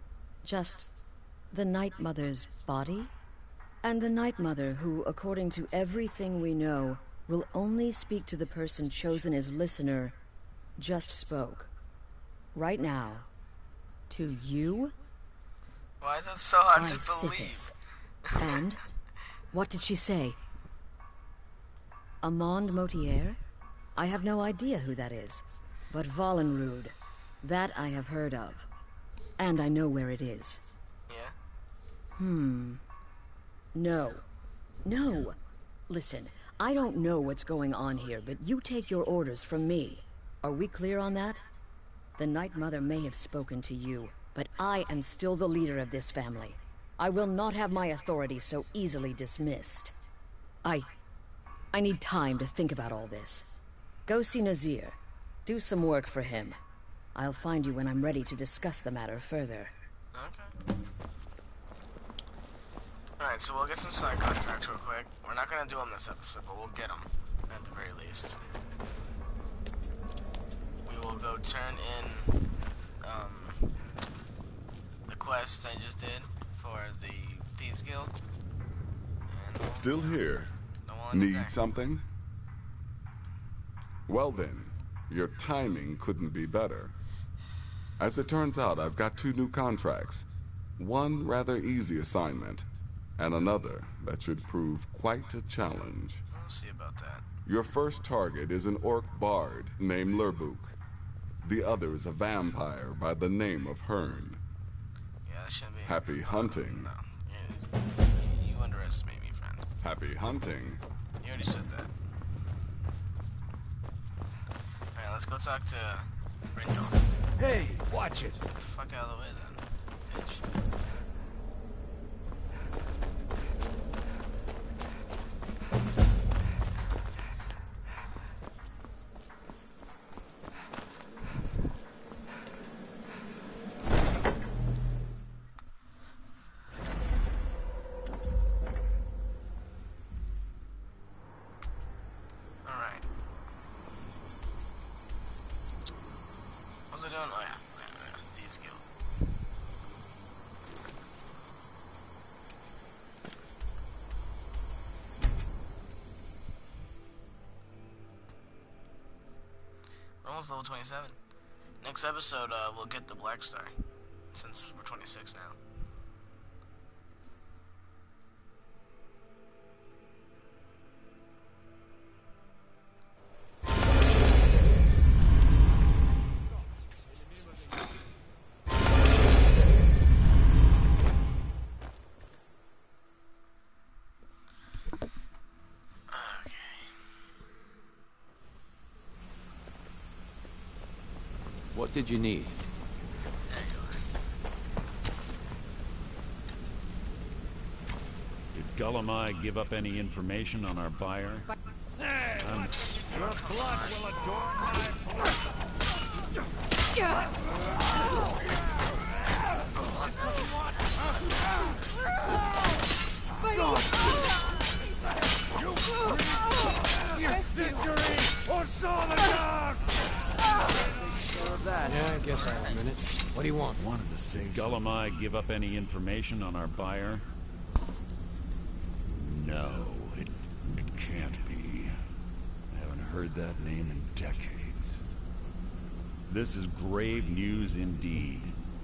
Just the Night Mother's body? And the Night Mother who, according to everything we know, will only speak to the person chosen as listener, just spoke. Right now. To you? Why is that so hard to Sithis. believe? And? What did she say? Amand Motier? I have no idea who that is. But Wallenrud, that I have heard of. And I know where it is. Yeah? No. No. Listen, I don't know what's going on here, but you take your orders from me. Are we clear on that? The Night Mother may have spoken to you, but I am still the leader of this family. I will not have my authority so easily dismissed. I need time to think about all this. Go see Nazir. Do some work for him. I'll find you when I'm ready to discuss the matter further. Okay. Alright, so we'll get some side contracts real quick. We're not gonna do them this episode, but we'll get them, at the very least. We will go turn in, the quest I just did for the Thieves Guild. And Still here? Need something? Well then, your timing couldn't be better. As it turns out, I've got 2 new contracts. One rather easy assignment, and another that should prove quite a challenge. We'll see about that. Your first target is an orc bard named Lurbuk. The other is a vampire by the name of Hearn. Yeah, that shouldn't be. Happy hunting. No. You underestimate me, friend. Happy hunting. You already said that. Alright, let's go talk to Brynjolf. Hey, watch it. Get the fuck out of the way then, bitch. Oh yeah, Thieves Guild. We're almost level 27. Next episode, we'll get the Black Star, since we're 26 now. What did you need? Did Gullumai give up any information on our buyer? Hey, your blood will adorn my victory or solidarity! Yeah, I guess I have a minute. What do you want? Wanted to say Gullumai give up any information on our buyer? No, it can't be. I haven't heard that name in decades. This is grave news indeed.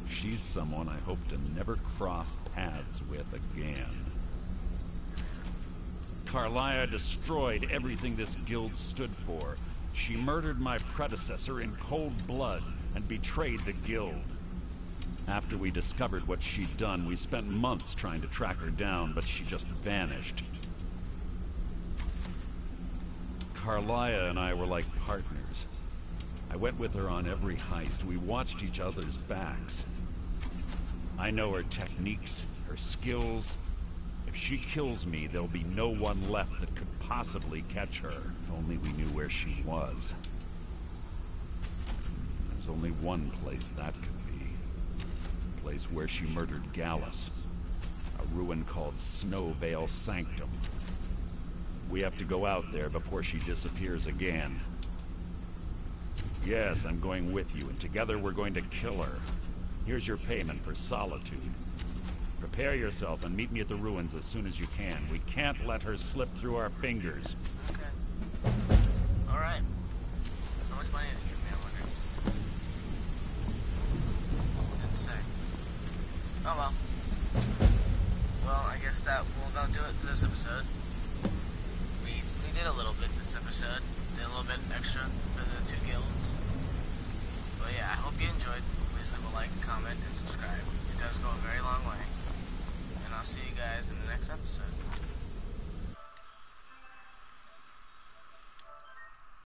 She's someone I hope to never cross paths with again. Carlia destroyed everything this guild stood for. She murdered my predecessor in cold blood and betrayed the guild. After we discovered what she'd done, we spent months trying to track her down, but she just vanished. Carlia and I were like partners. I went with her on every heist. We watched each other's backs. I know her techniques, her skills. If she kills me, there'll be no one left that could possibly catch her. If only we knew where she was. There's only one place that could be. A place where she murdered Gallus. A ruin called Snowvale Sanctum. We have to go out there before she disappears again. Yes, I'm going with you, and together we're going to kill her. Here's your payment for solitude. Prepare yourself and meet me at the ruins as soon as you can. We can't let her slip through our fingers. Okay. Alright. How much money did you give me, I wonder? Didn't say. Oh well. Well, I guess that will about do it for this episode. We did a little bit this episode. Did a little bit extra for the two guilds. But yeah, I hope you enjoyed. Please leave a like, comment, and subscribe. It does go a very long way. And I'll see you guys in the next episode.